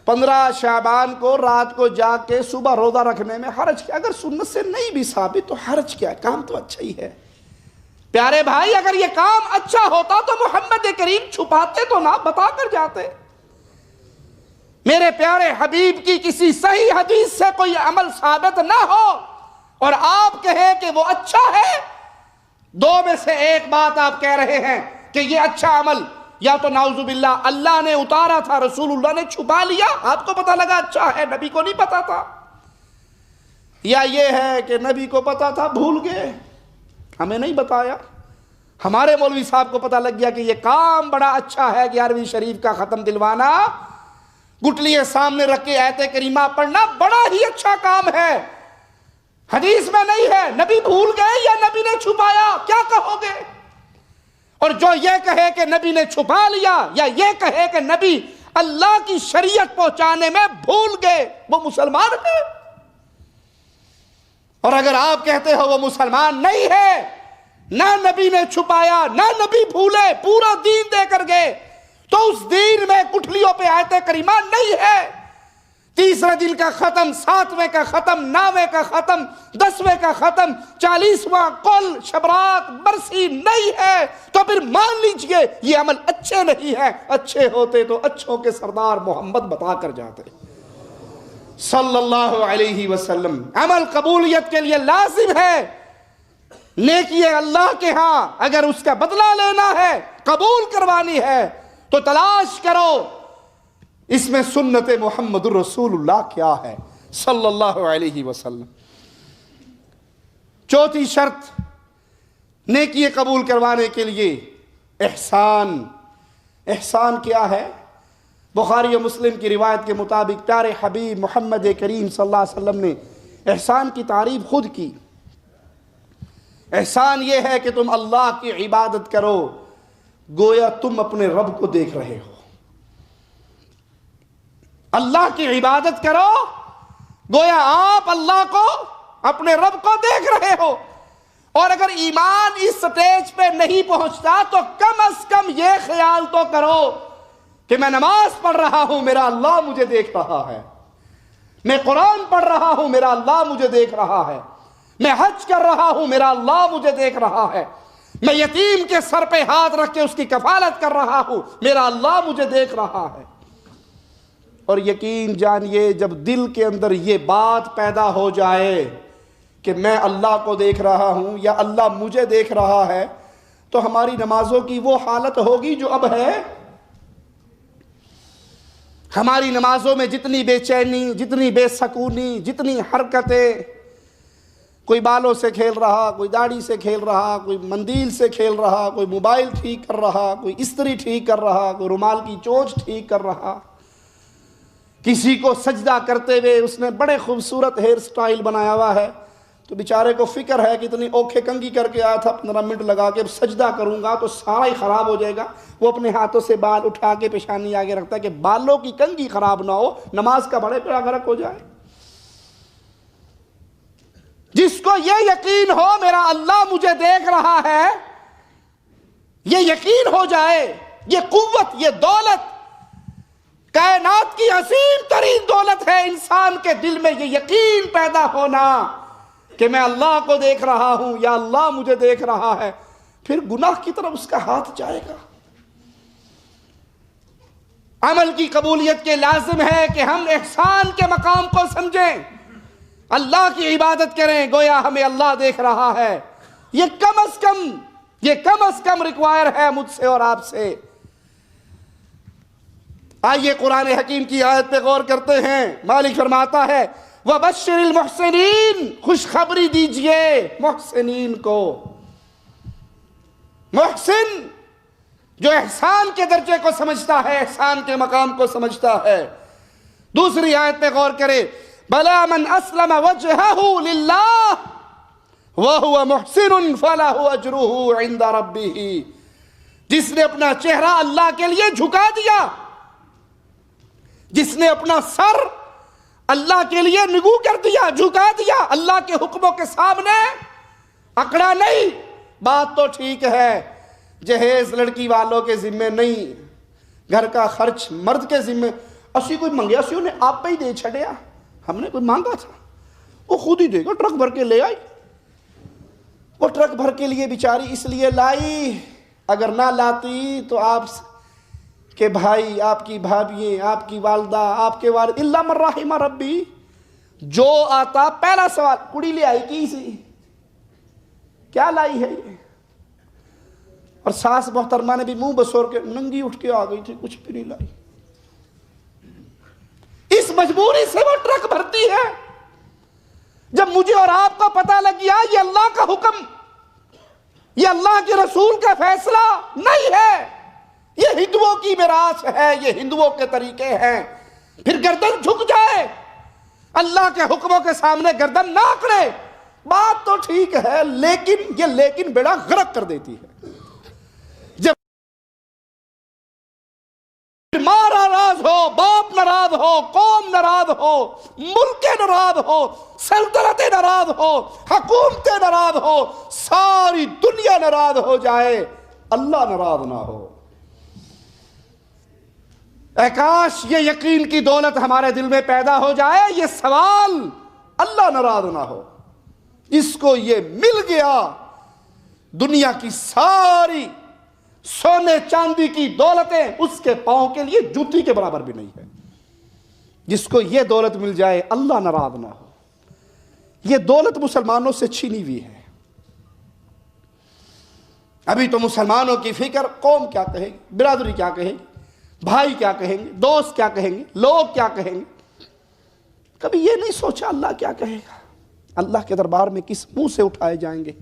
15 شعبان کو رات کو جاگ کے صبح روزہ رکھنے میں حرج کیا، اگر سنت سے نہیں بھی ثابت تو حرج کیا ہے، کام تو اچھا ہی ہے۔ پیارے بھائی اگر یہ کام اچھا ہوتا تو محمد کریم چھپاتے تو نہ، بتا کر جاتے۔ میرے پیارے حبیب کی کسی صحیح حدیث سے کوئی عمل ثابت نہ ہو اور آپ کہیں کہ وہ اچھا ہے، دو میں سے ایک بات آپ کہہ رہے ہیں کہ یہ اچھا عمل یا تو نعوذ باللہ اللہ نے اتارا تھا، رسول اللہ نے چھپا لیا، آپ کو پتہ لگا اچھا ہے، نبی کو نہیں پتا تھا، یا یہ ہے کہ نبی کو پتا تھا بھول گئے، ہمیں نہیں بتایا، ہمارے مولوی صاحب کو پتہ لگ گیا کہ یہ کام بڑا اچھا ہے، 11ویں شریف کا ختم دلوانا، گٹلیے سامنے رکھ کے آیت کریمہ پڑھنا بڑا ہی اچھا کام ہے، حدیث میں نہیں ہے، نبی بھول گئے یا نبی نے چھپایا، کیا کہو گے؟ اور جو یہ کہے کہ نبی نے چھپا لیا یا یہ کہے کہ نبی اللہ کی شریعت پہنچانے میں بھول گئے، وہ مسلمان ہے؟ اور اگر آپ کہتے ہو وہ مسلمان نہیں ہے، نہ نبی نے چھپایا نہ نبی بھولے، پورا دین دے کر گئے، تو اس دین میں کٹھلیوں پہ آیت کریمہ نہیں ہے، 30 دن کا ختم، 7ویں کا ختم، 9ویں کا ختم، 10ویں کا ختم، 40واں کل شبرات برسی نہیں ہے، تو پھر مان لیجئے یہ عمل اچھے نہیں ہے، اچھے ہوتے تو اچھوں کے سردار محمد بتا کر جاتے صلی اللہ علیہ وسلم۔ عمل قبولیت کے لیے لازم ہے، نیکی اللہ کے ہاں اگر اس کا بدلہ لینا ہے، قبول کروانی ہے تو تلاش کرو اس میں سنت محمد الرسول اللہ کیا ہے صلی اللہ علیہ وسلم۔ چوتھی شرط نیکی قبول کروانے کے لیے احسان۔ احسان کیا ہے؟ بخاری و مسلم کی روایت کے مطابق پیارے حبیب محمد کریم صلی اللہ علیہ وسلم نے احسان کی تعریف خود کی۔ احسان یہ ہے کہ تم اللہ کی عبادت کرو گویا تم اپنے رب کو دیکھ رہے ہو، اللہ کی عبادت کرو گویا آپ اللہ کو، اپنے رب کو دیکھ رہے ہو۔ اور اگر ایمان اس سٹیج پہ نہیں پہنچتا تو کم از کم یہ خیال تو کرو کہ میں نماز پڑھ رہا ہوں، میرا اللہ مجھے دیکھ رہا ہے، میں قرآن پڑھ رہا ہوں، میرا اللہ مجھے دیکھ رہا ہے، میں حج کر رہا ہوں، میرا اللہ مجھے دیکھ رہا ہے، میں یتیم کے سر پہ ہاتھ رکھ کے اس کی کفالت کر رہا ہوں، میرا اللہ مجھے دیکھ رہا ہے۔ اور یقین جانیے جب دل کے اندر یہ بات پیدا ہو جائے کہ میں اللہ کو دیکھ رہا ہوں یا اللہ مجھے دیکھ رہا ہے، تو ہماری نمازوں کی وہ حالت ہوگی جو اب ہے۔ ہماری نمازوں میں جتنی بے چینی، جتنی بے سکونی، جتنی حرکتیں، کوئی بالوں سے کھیل رہا، کوئی داڑھی سے کھیل رہا، کوئی مندیل سے کھیل رہا، کوئی موبائل ٹھیک کر رہا، کوئی استری ٹھیک کر رہا، کوئی رومال کی چونچ ٹھیک کر رہا، کسی کو سجدہ کرتے ہوئے اس نے بڑے خوبصورت ہیئر سٹائل بنایا ہوا ہے، تو بیچارے کو فکر ہے کہ اتنی اوکھے کنگھی کر کے آیا تھا 15 منٹ لگا کے اب سجدہ کروں گا تو سارا ہی خراب ہو جائے گا. وہ اپنے ہاتھوں سے بال اٹھا کے پیشانی آگے رکھتا ہے کہ بالوں کی کنگھی خراب نہ ہو, نماز کا بڑے پیڑا غرق ہو جائے. جس کو یہ یقین ہو میرا اللہ مجھے دیکھ رہا ہے, یہ یقین ہو جائے, یہ قوت, یہ دولت کائنات کی عظیم ترین دولت ہے. انسان کے دل میں یہ یقین پیدا ہونا کہ میں اللہ کو دیکھ رہا ہوں یا اللہ مجھے دیکھ رہا ہے, پھر گناہ کی طرف اس کا ہاتھ جائے گا. عمل کی قبولیت کے لازم ہے کہ ہم احسان کے مقام کو سمجھیں, اللہ کی عبادت کریں گویا ہمیں اللہ دیکھ رہا ہے. یہ کم از کم ریکوائر ہے مجھ سے اور آپ سے. آئیے قرآن حکیم کی آیت پہ غور کرتے ہیں. مالک فرماتا ہے وَبَشِّرِ الْمُحْسِنِينَ, خوشخبری دیجئے محسنین کو. محسن جو احسان کے درجے کو سمجھتا ہے, احسان کے مقام کو سمجھتا ہے. دوسری آیت پہ غور کرے بَلَا مَنْ أَسْلَمَ وَجْهَهُ لِلَّهِ وَهُوَ مُحْسِنٌ فَلَهُ أَجْرُهُ عِنْدَ رَبِّهِ, جس نے اپنا چہرہ اللہ کے لیے جھکا دیا, جس نے اپنا سر اللہ کے لیے نگو کر دیا, جھکا دیا, اللہ کے حکموں کے سامنے اکڑا نہیں. بات تو ٹھیک ہے جہیز لڑکی والوں کے ذمے نہیں, گھر کا خرچ مرد کے ذمے. اسی کوئی منگیا سی انہیں آپ پہ ہی دے چھڑیا, ہم نے کوئی مانگا تھا, وہ خود ہی دے گا. ٹرک بھر کے لے آئی, وہ ٹرک بھر کے لیے بیچاری اس لیے لائی, اگر نہ لاتی تو آپ کے بھائی, آپ کی بھابییں, آپ کی والدہ, آپ کے والد, اللہ من رحم ربی, جو آتا پہلا سوال کڑی لے آئی کی سی, کیا لائی ہے یہ. اور ساس محترمہ نے بھی منہ بسور کے ننگی اٹھ کے آ گئی تھی, کچھ بھی نہیں لائی. اس مجبوری سے وہ ٹرک بھرتی ہے. جب مجھے اور آپ کو پتہ لگ گیا یہ اللہ کا حکم, یہ اللہ کے رسول کا فیصلہ نہیں ہے, یہ ہندوؤں کی میراث ہے, یہ ہندوؤں کے طریقے ہیں, پھر گردن جھک جائے, اللہ کے حکموں کے سامنے گردن نہ اکڑے. بات تو ٹھیک ہے لیکن یہ لیکن بیڑا غرق کر دیتی ہے. جب ماں ناراض ہو, باپ ناراض ہو, قوم ناراض ہو, ملک ناراض ہو, سلطنتیں ناراض ہو, حکومتیں ناراض ہو, ساری دنیا ناراض ہو جائے, اللہ ناراض نہ ہو. اے کاش یہ یقین کی دولت ہمارے دل میں پیدا ہو جائے, یہ سوال اللہ ناراض نہ ہو. اس کو یہ مل گیا, دنیا کی ساری سونے چاندی کی دولتیں اس کے پاؤں کے لیے جوتی کے برابر بھی نہیں ہے. جس کو یہ دولت مل جائے اللہ ناراض نہ ہو. یہ دولت مسلمانوں سے چھینی ہوئی ہے. ابھی تو مسلمانوں کی فکر قوم کیا کہے گی, برادری کیا کہے گی, بھائی کیا کہیں گے, دوست کیا کہیں گے, لوگ کیا کہیں گے. کبھی یہ نہیں سوچا اللہ کیا کہے گا, اللہ کے دربار میں کس منہ سے اٹھائے جائیں گے.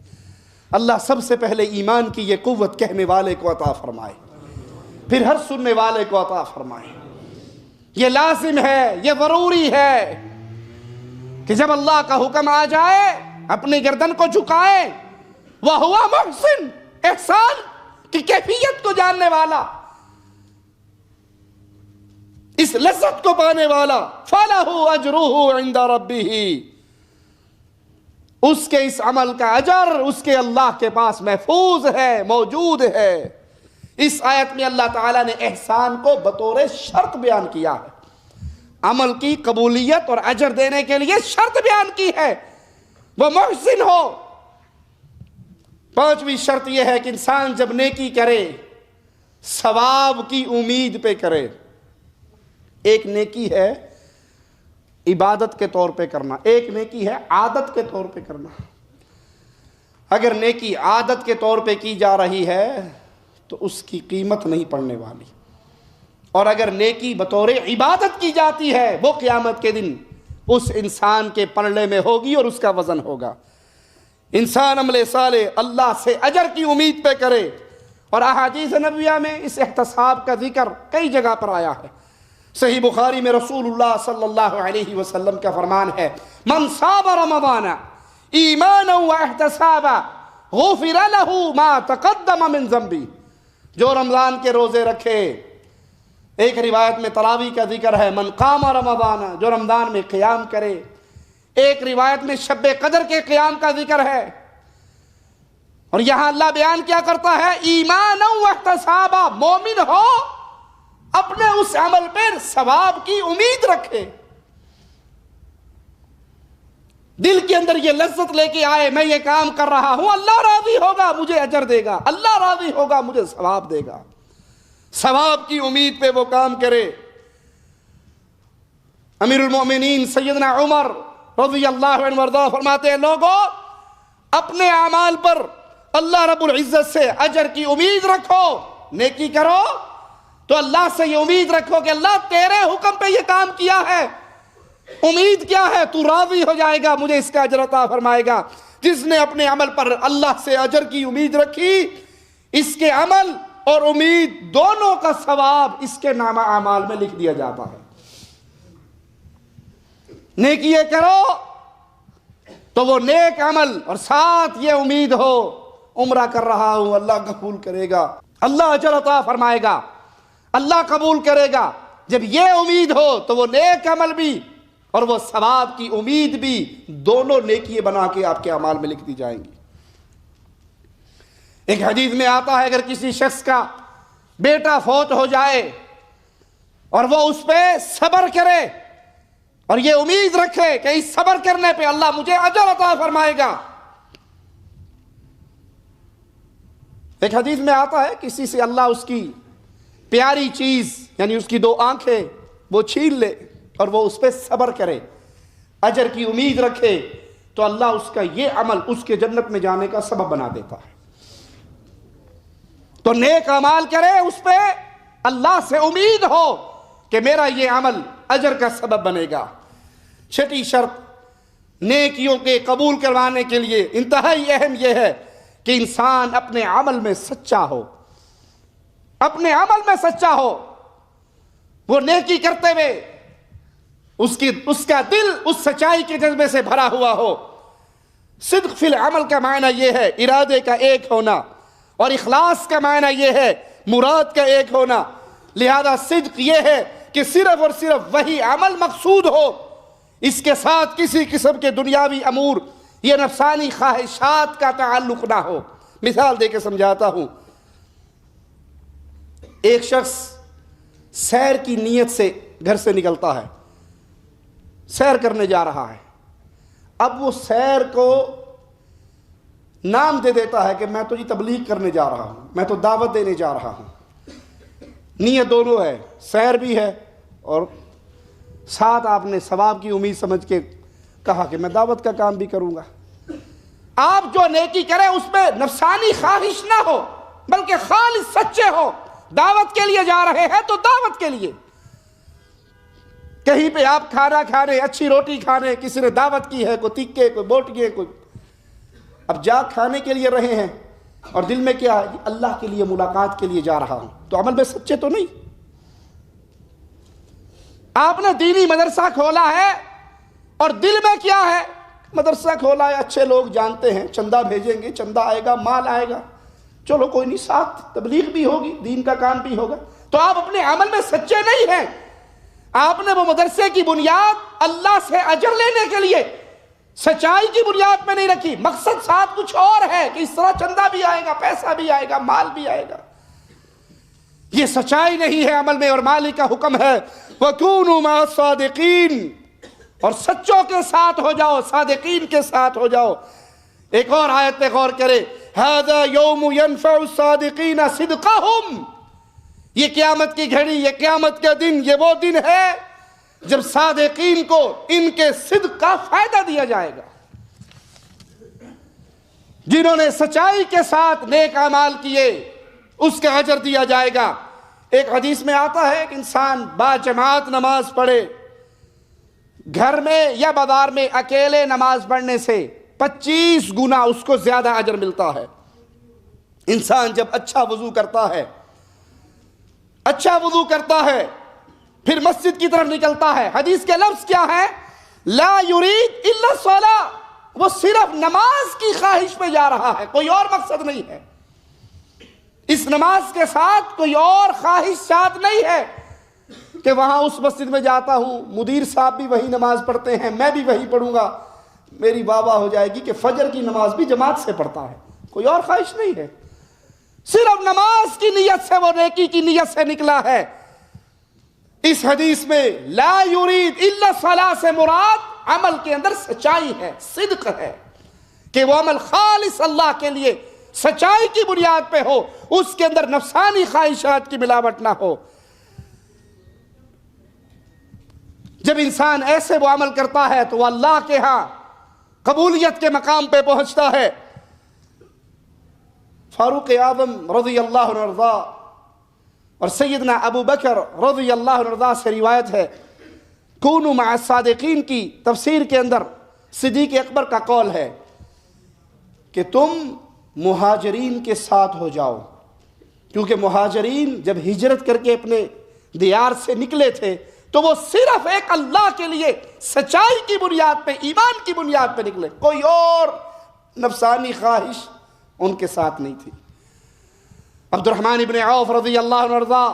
اللہ سب سے پہلے ایمان کی یہ قوت کہنے والے کو عطا فرمائے, پھر ہر سننے والے کو عطا فرمائے. یہ لازم ہے, یہ ضروری ہے کہ جب اللہ کا حکم آ جائے اپنی گردن کو جھکائے. وَهُوَ مُحْسِن, احسان کی کیفیت کو جاننے والا, اس لذت کو پانے والا. فَلَهُ أَجْرُهُ عِنْدَ رَبِّهِ, اس کے اس عمل کا اجر اس کے اللہ کے پاس محفوظ ہے, موجود ہے. اس آیت میں اللہ تعالیٰ نے احسان کو بطور شرط بیان کیا ہے. عمل کی قبولیت اور اجر دینے کے لیے شرط بیان کی ہے, وہ محسن ہو. پانچویں شرط یہ ہے کہ انسان جب نیکی کرے ثواب کی امید پہ کرے. ایک نیکی ہے عبادت کے طور پہ کرنا, ایک نیکی ہے عادت کے طور پہ کرنا. اگر نیکی عادت کے طور پہ کی جا رہی ہے تو اس کی قیمت نہیں پڑنے والی, اور اگر نیکی بطور عبادت کی جاتی ہے وہ قیامت کے دن اس انسان کے پلڑے میں ہوگی اور اس کا وزن ہوگا. انسان عمل صالح اللہ سے اجر کی امید پہ کرے. اور احادیث نبویہ میں اس احتساب کا ذکر کئی جگہ پر آیا ہے. صحیح بخاری میں رسول اللہ صلی اللہ علیہ وسلم کا فرمان ہے, من صام رمضان ایمانا واحتسابا غفر له ما تقدم من ذنبی. جو رمضان کے روزے رکھے، ایک روایت میں تراویح کا ذکر ہے، من قام رمضان، جو رمضان میں قیام کرے. ایک روایت میں شب قدر کے قیام کا ذکر ہے. اور یہاں اللہ بیان کیا کرتا ہے؟ ایمانا واحتسابا، مومن ہو اپنے اس عمل پر ثواب کی امید رکھے، دل کے اندر یہ لذت لے کے آئے میں یہ کام کر رہا ہوں، اللہ راضی ہوگا مجھے اجر دے گا، اللہ راضی ہوگا مجھے ثواب دے گا، ثواب کی امید پہ وہ کام کرے. امیر المؤمنین سیدنا عمر رضی اللہ عنہ وارضاہ فرماتے ہیں، لوگوں اپنے اعمال پر اللہ رب العزت سے اجر کی امید رکھو. نیکی کرو تو اللہ سے یہ امید رکھو کہ اللہ تیرے حکم پہ یہ کام کیا ہے، امید کیا ہے؟ تو راضی ہو جائے گا، مجھے اس کا اجر عطا فرمائے گا. جس نے اپنے عمل پر اللہ سے اجر کی امید رکھی، اس کے عمل اور امید دونوں کا ثواب اس کے نامہ اعمال میں لکھ دیا جاتا ہے. نیکی کرو تو وہ نیک عمل اور ساتھ یہ امید ہو عمرہ کر رہا ہوں، اللہ قبول کرے گا، اللہ اجر عطا فرمائے گا، اللہ قبول کرے گا. جب یہ امید ہو تو وہ نیک عمل بھی اور وہ ثواب کی امید بھی دونوں نیکی بنا کے آپ کے اعمال میں لکھ دی جائیں گی. ایک حدیث میں آتا ہے اگر کسی شخص کا بیٹا فوت ہو جائے اور وہ اس پہ صبر کرے اور یہ امید رکھے کہ اس صبر کرنے پہ اللہ مجھے اجر عطا فرمائے گا. ایک حدیث میں آتا ہے کسی سے اللہ اس کی پیاری چیز یعنی اس کی 2 آنکھیں وہ چھین لے اور وہ اس پہ صبر کرے، اجر کی امید رکھے، تو اللہ اس کا یہ عمل اس کے جنت میں جانے کا سبب بنا دیتا ہے. تو نیک اعمال کرے، اس پہ اللہ سے امید ہو کہ میرا یہ عمل اجر کا سبب بنے گا. 6 شرط نیکیوں کے قبول کروانے کے لیے انتہائی اہم یہ ہے کہ انسان اپنے عمل میں سچا ہو، اپنے عمل میں سچا ہو. وہ نیکی کرتے ہوئے اس کا دل اس سچائی کے جذبے سے بھرا ہوا ہو. صدق فی العمل کا معنی یہ ہے ارادے کا ایک ہونا، اور اخلاص کا معنی یہ ہے مراد کا ایک ہونا. لہذا صدق یہ ہے کہ صرف اور صرف وہی عمل مقصود ہو، اس کے ساتھ کسی قسم کے دنیاوی امور یہ نفسانی خواہشات کا تعلق نہ ہو. مثال دے کے سمجھاتا ہوں. ایک شخص سیر کی نیت سے گھر سے نکلتا ہے، سیر کرنے جا رہا ہے. اب وہ سیر کو نام دے دیتا ہے کہ میں تو یہ تبلیغ کرنے جا رہا ہوں، میں تو دعوت دینے جا رہا ہوں. نیت دونوں ہے، سیر بھی ہے اور ساتھ آپ نے ثواب کی امید سمجھ کے کہا کہ میں دعوت کا کام بھی کروں گا. آپ جو نیکی کریں اس میں نفسانی خواہش نہ ہو بلکہ خالص سچے ہو. دعوت کے لیے جا رہے ہیں تو دعوت کے لیے، کہیں پہ آپ کھانا کھانے، اچھی روٹی کھانے، کسی نے دعوت کی ہے، کوئی تکے کوئی بوٹیے کوئی، اب جا کھانے کے لیے رہے ہیں اور دل میں کیا ہے اللہ کے لیے ملاقات کے لیے جا رہا ہوں، تو عمل میں سچے تو نہیں. آپ نے دینی مدرسہ کھولا ہے اور دل میں کیا ہے مدرسہ کھولا ہے، اچھے لوگ جانتے ہیں، چندہ بھیجیں گے، چندہ آئے گا، مال آئے گا، چلو کوئی نہیں، ساتھ تبلیغ بھی ہوگی، دین کا کام بھی ہوگا. تو آپ اپنے عمل میں سچے نہیں ہیں. آپ نے وہ مدرسے کی بنیاد اللہ سے اجر لینے کے لیے سچائی کی بنیاد میں نہیں رکھی، مقصد ساتھ کچھ اور ہے کہ اس طرح چندہ بھی آئے گا، پیسہ بھی آئے گا، مال بھی آئے گا. یہ سچائی نہیں ہے عمل میں. اور مالک کا حکم ہے وَكُونُوا مَعَ الصَّادِقِينَ، اور سچوں کے ساتھ ہو جاؤ، صادقین کے ساتھ ہو جاؤ. ایک اور آیت پہ غور کرے، هَذَا يَوْمُ يَنْفَعُ الصَّادِقِينَ صِدْقَهُمْ، یہ قیامت کی گھڑی، یہ قیامت کا دن، یہ وہ دن ہے جب صادقین کو ان کے صدق کا فائدہ دیا جائے گا، جنہوں نے سچائی کے ساتھ نیک اعمال کیے اس کا اجر دیا جائے گا. ایک حدیث میں آتا ہے کہ انسان با جماعت نماز پڑھے، گھر میں یا بازار میں اکیلے نماز پڑھنے سے 25 گنا اس کو زیادہ اجر ملتا ہے. انسان جب اچھا وضو کرتا ہے پھر مسجد کی طرف نکلتا ہے، حدیث کے لفظ کیا ہے؟ لا یرید الا الصلاۃ، وہ صرف نماز کی خواہش پہ جا رہا ہے، کوئی اور مقصد نہیں ہے۔ اس نماز کے ساتھ کوئی اور خواہش ساتھ نہیں ہے کہ وہاں اس مسجد میں جاتا ہوں، مدیر صاحب بھی وہی نماز پڑھتے ہیں، میں بھی وہی پڑھوں گا، میری واہ ہو جائے گی کہ فجر کی نماز بھی جماعت سے پڑھتا ہے۔ کوئی اور خواہش نہیں ہے، صرف نماز کی نیت سے، وہ نیکی کی نیت سے نکلا ہے۔ اس حدیث میں لا یرید الا الصلاۃ سے مراد عمل کے اندر سچائی ہے، صدق ہے، کہ وہ عمل خالص اللہ کے لیے سچائی کی بنیاد پہ ہو، اس کے اندر نفسانی خواہشات کی ملاوٹ نہ ہو۔ جب انسان ایسے وہ عمل کرتا ہے تو وہ اللہ کے ہاں قبولیت کے مقام پہ پہنچتا ہے۔ فاروق اعظم رضی اللہ عنہ ارضا اور سیدنا ابو بکر رضی اللہ عنہ ارضا سے روایت ہے، کونوا مع الصادقین کی تفسیر کے اندر صدیق اکبر کا قول ہے کہ تم مہاجرین کے ساتھ ہو جاؤ، کیونکہ مہاجرین جب ہجرت کر کے اپنے دیار سے نکلے تھے تو وہ صرف ایک اللہ کے لیے سچائی کی بنیاد پہ، ایمان کی بنیاد پہ نکلے، کوئی اور نفسانی خواہش ان کے ساتھ نہیں تھی۔ عبد الرحمن ابن عوف رضی اللہ عنہ ارضا،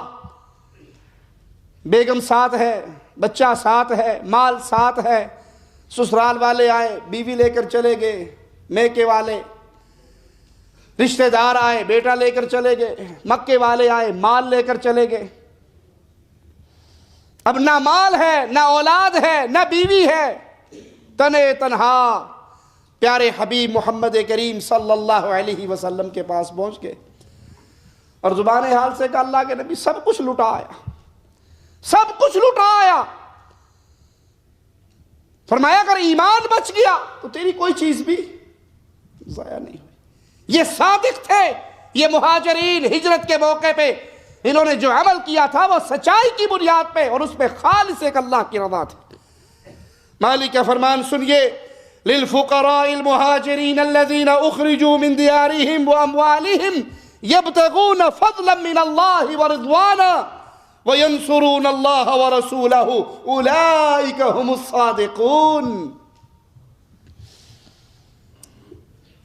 بیگم ساتھ ہے، بچہ ساتھ ہے، مال ساتھ ہے، سسرال والے آئے بیوی لے کر چلے گئے، میکے والے رشتہ دار آئے بیٹا لے کر چلے گئے، مکے والے آئے مال لے کر چلے گئے۔ اب نہ مال ہے، نہ اولاد ہے، نہ بیوی ہے، تنے تنہا پیارے حبیب محمد کریم صلی اللہ علیہ وسلم کے پاس پہنچ گئے اور زبان حال سے کہا، اللہ کے نبی سب کچھ لٹا آیا، سب کچھ لٹا آیا۔ فرمایا اگر ایمان بچ گیا تو تیری کوئی چیز بھی ضائع نہیں ہوئی۔ یہ صادق تھے، یہ مہاجرین ہجرت کے موقع پہ انہوں نے جو عمل کیا تھا وہ سچائی کی بنیاد پہ اور اس پہ خالص ایک اللہ کی رضا تھی۔ مالک کا فرمان سنیے، للفقراء المہاجرین الذین اخرجوا من دیارہم واموالہم یبتغون فضلا من اللہ ورضوانا وینصرون اللہ ورسولہ اولئک هم الصادقون۔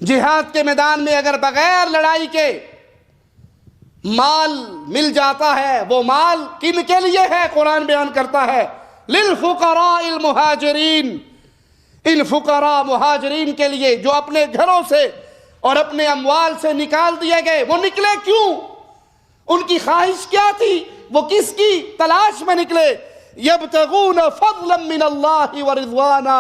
جہاد کے میدان میں اگر بغیر لڑائی کے مال مل جاتا ہے، وہ مال کن کے لیے ہے؟ قرآن بیان کرتا ہے للفقراء المہاجرین، ان فقراء مہاجرین کے لیے جو اپنے گھروں سے اور اپنے اموال سے نکال دیے گئے۔ وہ نکلے کیوں؟ ان کی خواہش کیا تھی؟ وہ کس کی تلاش میں نکلے؟ یبتغون فضلا من اللہ ورضوانا،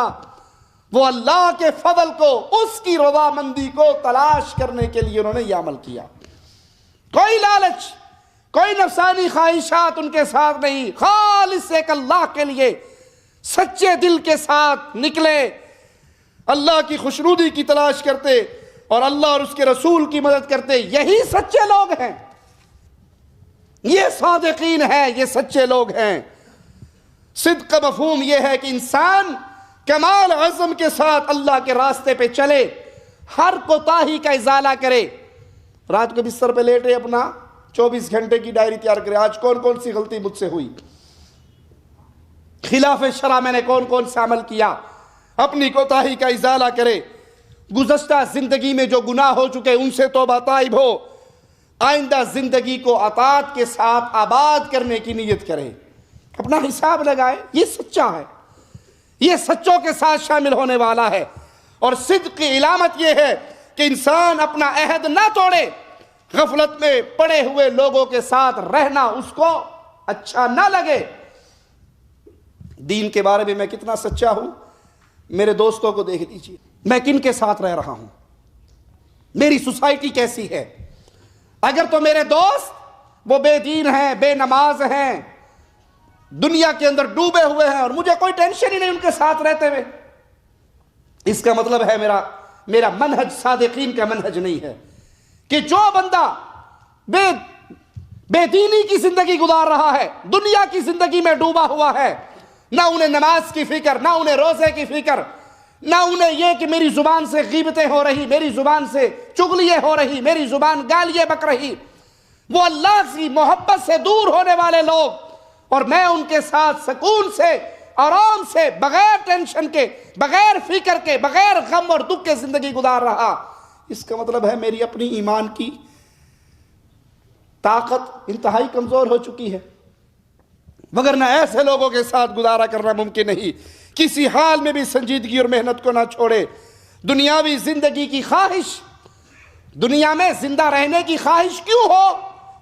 وہ اللہ کے فضل کو، اس کی رضامندی کو تلاش کرنے کے لیے انہوں نے یہ عمل کیا۔ کوئی لالچ، کوئی نفسانی خواہشات ان کے ساتھ نہیں، خالص ایک اللہ کے لیے سچے دل کے ساتھ نکلے، اللہ کی خوشنودی کی تلاش کرتے اور اللہ اور اس کے رسول کی مدد کرتے۔ یہی سچے لوگ ہیں، یہ صادقین ہیں، یہ سچے لوگ ہیں۔ صدق کا مفہوم یہ ہے کہ انسان کمال عزم کے ساتھ اللہ کے راستے پہ چلے، ہر کوتاہی کا ازالہ کرے۔ رات کو بستر پہ لیٹے اپنا 24 گھنٹے کی ڈائری تیار کرے، آج کون کون سی غلطی مجھ سے ہوئی، خلاف شرع میں نے کون کون سا عمل کیا، اپنی کوتاہی کا ازالہ کرے۔ گزشتہ زندگی میں جو گناہ ہو چکے ان سے توبہ طائب ہو، آئندہ زندگی کو اطاعت کے ساتھ آباد کرنے کی نیت کرے، اپنا حساب لگائے۔ یہ سچا ہے، یہ سچوں کے ساتھ شامل ہونے والا ہے۔ اور صدق کی علامت یہ ہے کہ انسان اپنا عہد نہ توڑے، غفلت میں پڑے ہوئے لوگوں کے ساتھ رہنا اس کو اچھا نہ لگے۔ دین کے بارے میں میں کتنا سچا ہوں، میرے دوستوں کو دیکھ لیجیے، میں کن کے ساتھ رہ رہا ہوں، میری سوسائٹی کیسی ہے۔ اگر تو میرے دوست وہ بے دین ہیں، بے نماز ہیں، دنیا کے اندر ڈوبے ہوئے ہیں اور مجھے کوئی ٹینشن ہی نہیں ان کے ساتھ رہتے ہوئے، اس کا مطلب ہے میرا منہج صادقین کا منہج نہیں ہے۔ کہ جو بندہ بے دینی کی زندگی گزار رہا ہے، دنیا کی زندگی میں ڈوبا ہوا ہے، نہ انہیں نماز کی فکر، نہ انہیں روزے کی فکر، نہ انہیں یہ کہ میری زبان سے غیبتیں ہو رہی، میری زبان سے چغلیاں ہو رہی، میری زبان گالیاں بک رہی، وہ اللہ کی محبت سے دور ہونے والے لوگ، اور میں ان کے ساتھ سکون سے آرام سے، بغیر ٹینشن کے، بغیر فکر کے، بغیر غم اور دکھ کے زندگی گزار رہا، اس کا مطلب ہے میری اپنی ایمان کی طاقت انتہائی کمزور ہو چکی ہے، وگرنہ ایسے لوگوں کے ساتھ گزارا کرنا ممکن نہیں۔ کسی حال میں بھی سنجیدگی اور محنت کو نہ چھوڑے۔ دنیاوی زندگی کی خواہش، دنیا میں زندہ رہنے کی خواہش کیوں ہو؟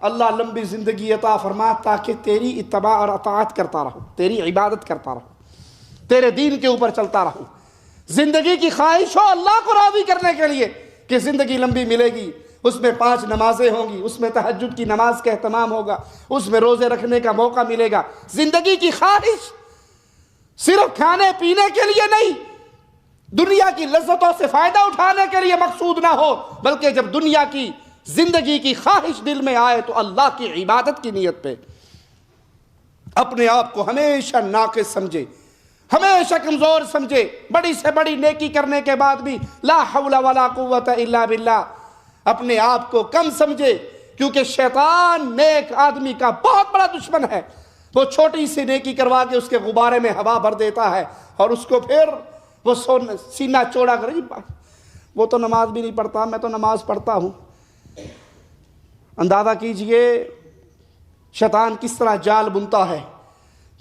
اللہ لمبی زندگی عطا فرما تاکہ تیری اتباع اور اطاعت کرتا رہو، تیری عبادت کرتا رہو، تیرے دین کے اوپر چلتا رہو۔ زندگی کی خواہش ہو اللہ کو راضی کرنے کے لیے کہ زندگی لمبی ملے گی، اس میں 5 نمازیں ہوں گی، اس میں تہجد کی نماز کا اہتمام ہوگا، اس میں روزے رکھنے کا موقع ملے گا۔ زندگی کی خواہش صرف کھانے پینے کے لیے نہیں، دنیا کی لذتوں سے فائدہ اٹھانے کے لیے مقصود نہ ہو، بلکہ جب دنیا کی زندگی کی خواہش دل میں آئے تو اللہ کی عبادت کی نیت پہ اپنے آپ کو ہمیشہ ناقص سمجھے، ہمیشہ کمزور سمجھے، بڑی سے بڑی نیکی کرنے کے بعد بھی لا حول ولا قوت الا باللہ اپنے آپ کو کم سمجھے، کیونکہ شیطان نیک آدمی کا بہت بڑا دشمن ہے۔ وہ چھوٹی سی نیکی کروا کے اس کے غبارے میں ہوا بھر دیتا ہے اور اس کو پھر وہ سینہ چوڑا کر، وہ تو نماز بھی نہیں پڑھتا، میں تو نماز پڑھتا ہوں۔ اندازہ کیجئے شیطان کس طرح جال بنتا ہے۔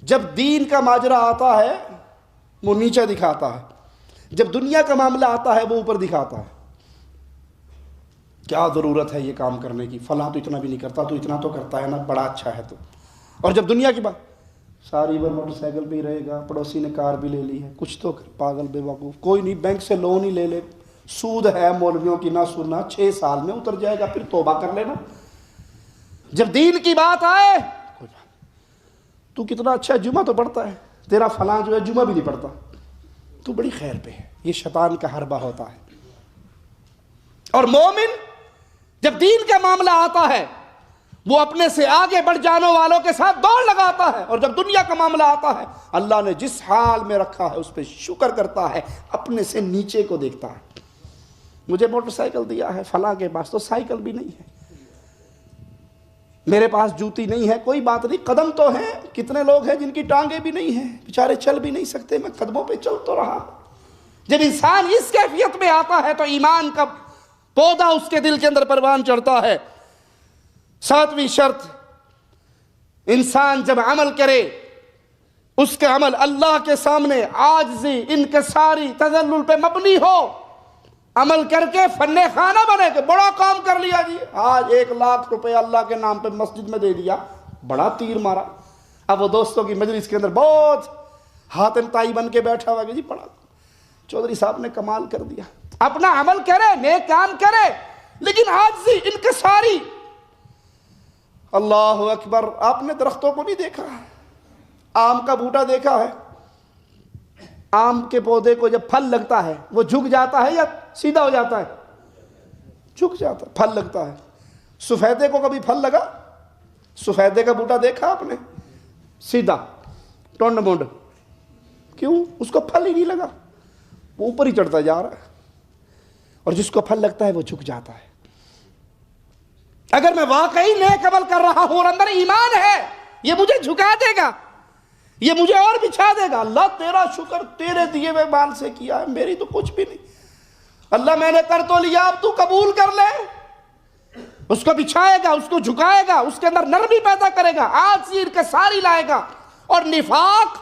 جب دین کا ماجرا آتا ہے وہ نیچے دکھاتا ہے، جب دنیا کا معاملہ آتا ہے وہ اوپر دکھاتا ہے۔ کیا ضرورت ہے یہ کام کرنے کی، فلاں تو اتنا بھی نہیں کرتا، تو اتنا تو کرتا ہے نا، بڑا اچھا ہے تو۔ اور جب دنیا کی بات، ساری عمر موٹر سائیکل بھی رہے گا، پڑوسی نے کار بھی لے لی ہے، کچھ تو پاگل بے وقوف، کوئی نہیں بینک سے لون ہی لے لے، سود ہے مولویوں کی نہ سننا، 6 سال میں اتر جائے گا، پھر توبہ کر لینا۔ جب دین کی بات آئے، تو کتنا اچھا جمعہ تو پڑھتا ہے، تیرا فلاں جو ہے جمعہ بھی نہیں پڑھتا، تو بڑی خیر پہ ہے۔ یہ شیطان کا حربہ ہوتا ہے۔ اور مومن جب دین کا معاملہ آتا ہے وہ اپنے سے آگے بڑھ جانے والوں کے ساتھ دوڑ لگاتا ہے، اور جب دنیا کا معاملہ آتا ہے اللہ نے جس حال میں رکھا ہے اس پہ شکر کرتا ہے، اپنے سے نیچے کو دیکھتا ہے۔ مجھے موٹر سائیکل دیا ہے، فلاں کے پاس تو سائیکل بھی نہیں ہے، میرے پاس جوتی نہیں ہے، کوئی بات نہیں، قدم تو ہیں، کتنے لوگ ہیں جن کی ٹانگیں بھی نہیں ہیں، بیچارے چل بھی نہیں سکتے، میں قدموں پہ چل تو رہا۔ جب انسان اس کیفیت میں آتا ہے تو ایمان کا پودا اس کے دل کے اندر پروان چڑھتا ہے۔ 7ویں شرط، انسان جب عمل کرے اس کا عمل اللہ کے سامنے عاجزی، انکساری، تذلل پہ مبنی ہو۔ عمل کر کے فن خانہ بنے کہ بڑا کام کر لیا جی، آج 1 لاکھ روپے اللہ کے نام پہ مسجد میں دے دیا، بڑا تیر مارا۔ اب وہ دوستوں کی مجلس کے اندر بہت حاتم تائی بن کے بیٹھا ہوا کہ جی پڑا چودھری صاحب نے کمال کر دیا۔ اپنا عمل کرے، نیک کام کرے، لیکن عاجزی، انکساری۔ اللہ اکبر۔ آپ نے درختوں کو نہیں دیکھا، آم کا بوٹا دیکھا ہے؟ آم کے پودے کو جب پھل لگتا ہے وہ جھک جاتا ہے یا سیدھا ہو جاتا ہے؟ جھک جاتا ہے، پھل لگتا ہے۔ سفیدے کو کبھی پھل لگا؟ سفیدے کا بوٹا دیکھا آپ نے؟ سیدھا ٹونڈ مونڈ، کیوں؟ اس کو پھل ہی نہیں لگا، وہ اوپر ہی چڑھتا جا رہا ہے، اور جس کو پھل لگتا ہے وہ جھک جاتا ہے۔ اگر میں واقعی نیک عمل کر رہا ہوں اور اندر ایمان ہے، یہ مجھے جھکا دے گا، یہ مجھے اور بچھا دے گا۔ اللہ تیرا شکر، تیرے دیے ہوئے مال سے کیا ہے، میری تو کچھ بھی نہیں۔ اللہ میں نے کر تو لیا، اب تو قبول کر لے۔ اس کو بچھائے گا، اس کو جھکائے گا، اس کے اندر نرمی پیدا کرے گا، عاجزی انکساری لائے گا، اور نفاق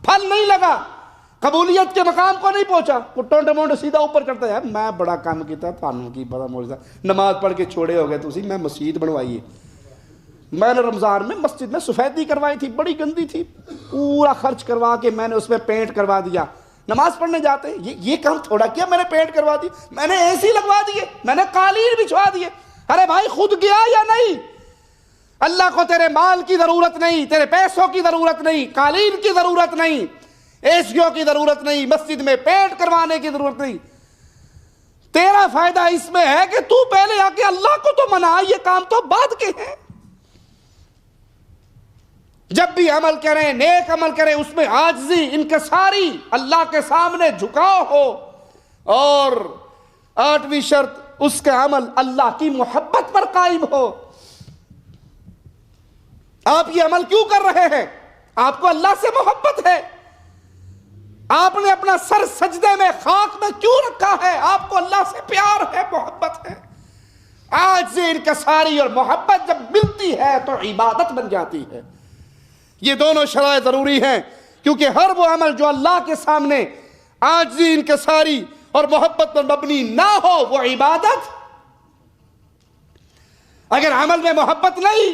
پھل نہیں لگا، قبولیت کے مقام کو نہیں پہنچا، وہ ٹونڈ مونڈ سیدھا اوپر چڑھتا ہے۔ میں بڑا کام کیتا، تھانوں کی بڑا معجزہ، نماز پڑھ کے چھوڑے ہو گئے تسی، میں مسجد بنوائی ہے، میں نے رمضان میں مسجد میں سفیدی کروائی تھی، بڑی گندی تھی، پورا خرچ کروا کے میں نے اس میں پینٹ کروا دیا۔ نماز پڑھنے جاتے ہیں، یہ کام تھوڑا کیا، میں نے پینٹ کروا دی، میں نے اے سی لگوا دیے، میں نے قالین بچھوا دیے۔ ارے بھائی خود گیا یا نہیں؟ اللہ کو تیرے مال کی ضرورت نہیں، تیرے پیسوں کی ضرورت نہیں، قالین کی ضرورت نہیں، اے سیوں کی ضرورت نہیں، مسجد میں پینٹ کروانے کی ضرورت نہیں۔ تیرا فائدہ اس میں ہے کہ تو پہلے آ کے اللہ کو تو منا، یہ کام تو بعد کے ہیں۔ جب بھی عمل کریں، نیک عمل کریں، اس میں عاجزی، انکساری، اللہ کے سامنے جھکاؤ ہو۔ اور 8ویں شرط، اس کا عمل اللہ کی محبت پر قائم ہو۔ آپ یہ عمل کیوں کر رہے ہیں؟ آپ کو اللہ سے محبت ہے، آپ نے اپنا سر سجدے میں خاک میں کیوں رکھا ہے؟ آپ کو اللہ سے پیار ہے، محبت ہے۔ آج سے انکساری اور محبت جب ملتی ہے تو عبادت بن جاتی ہے۔ یہ دونوں شرائط ضروری ہیں، کیونکہ ہر وہ عمل جو اللہ کے سامنے عاجزی، انکساری اور محبت پر مبنی نہ ہو وہ عبادت۔ اگر عمل میں محبت نہیں،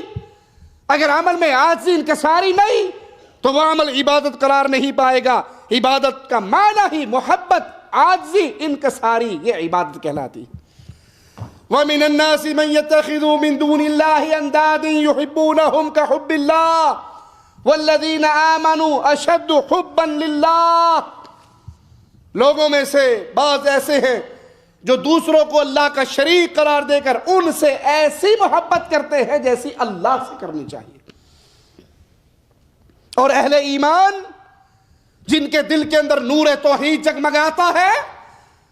اگر عمل میں عاجزی، انکساری نہیں، تو وہ عمل عبادت قرار نہیں پائے گا۔ عبادت کا معنی ہی محبت، عاجزی، انکساری، یہ عبادت کہلاتی ہے۔ وَمِنَ النَّاسِ مَن يَتَّخِذُ مِن دُونِ اللَّهِ أَندَادًا يُحِبُّونَهُمْ كَحُبِّ اللَّهِ وَالَّذِينَ آمَنُوا أَشَدُّ حُبًّا لِلَّهِ۔ لوگوں میں سے بعض ایسے ہیں جو دوسروں کو اللہ کا شریک قرار دے کر ان سے ایسی محبت کرتے ہیں جیسی اللہ سے کرنی چاہیے۔ اور اہل ایمان جن کے دل کے اندر نور توحید جگمگاتا ہے،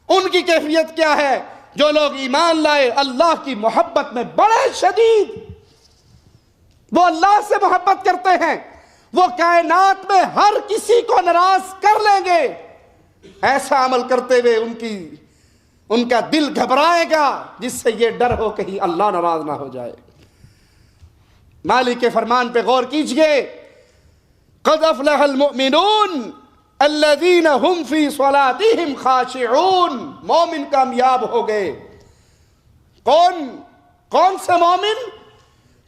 ان کی کیفیت کیا ہے؟ جو لوگ ایمان لائے اللہ کی محبت میں بڑے شدید، وہ اللہ سے محبت کرتے ہیں، وہ کائنات میں ہر کسی کو ناراض کر لیں گے۔ ایسا عمل کرتے ہوئے ان کا دل گھبرائے گا جس سے یہ ڈر ہو کہیں اللہ ناراض نہ ہو جائے۔ مالک کے فرمان پہ غور کیجئے، قد افلح المؤمنون الذین هم فی صلاتہم خاشعون۔ مومن کامیاب ہو گئے۔ کون سے مومن؟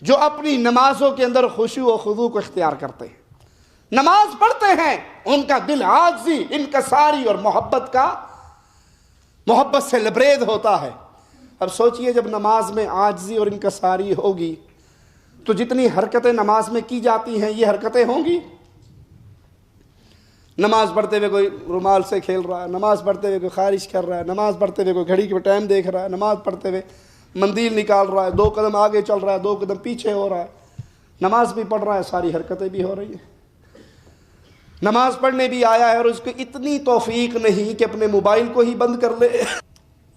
جو اپنی نمازوں کے اندر خشوع و خضوع کو اختیار کرتے ہیں، نماز پڑھتے ہیں، ان کا دل عاجزی، انکساری اور محبت سے لبریز ہوتا ہے۔ اب سوچئے جب نماز میں عاجزی اور انکساری ہوگی تو جتنی حرکتیں نماز میں کی جاتی ہیں یہ حرکتیں ہوں گی؟ نماز پڑھتے ہوئے کوئی رومال سے کھیل رہا ہے، نماز پڑھتے ہوئے کوئی خارش کر رہا ہے، نماز پڑھتے ہوئے کوئی گھڑی کے ٹائم دیکھ رہا ہے، نماز پڑھتے ہوئے مندیل نکال رہا ہے، 2 قدم آگے چل رہا ہے، 2 قدم پیچھے ہو رہا ہے، نماز بھی پڑھ رہا ہے، ساری حرکتیں بھی ہو رہی ہیں۔ نماز پڑھنے بھی آیا ہے اور اس کو اتنی توفیق نہیں کہ اپنے موبائل کو ہی بند کر لے۔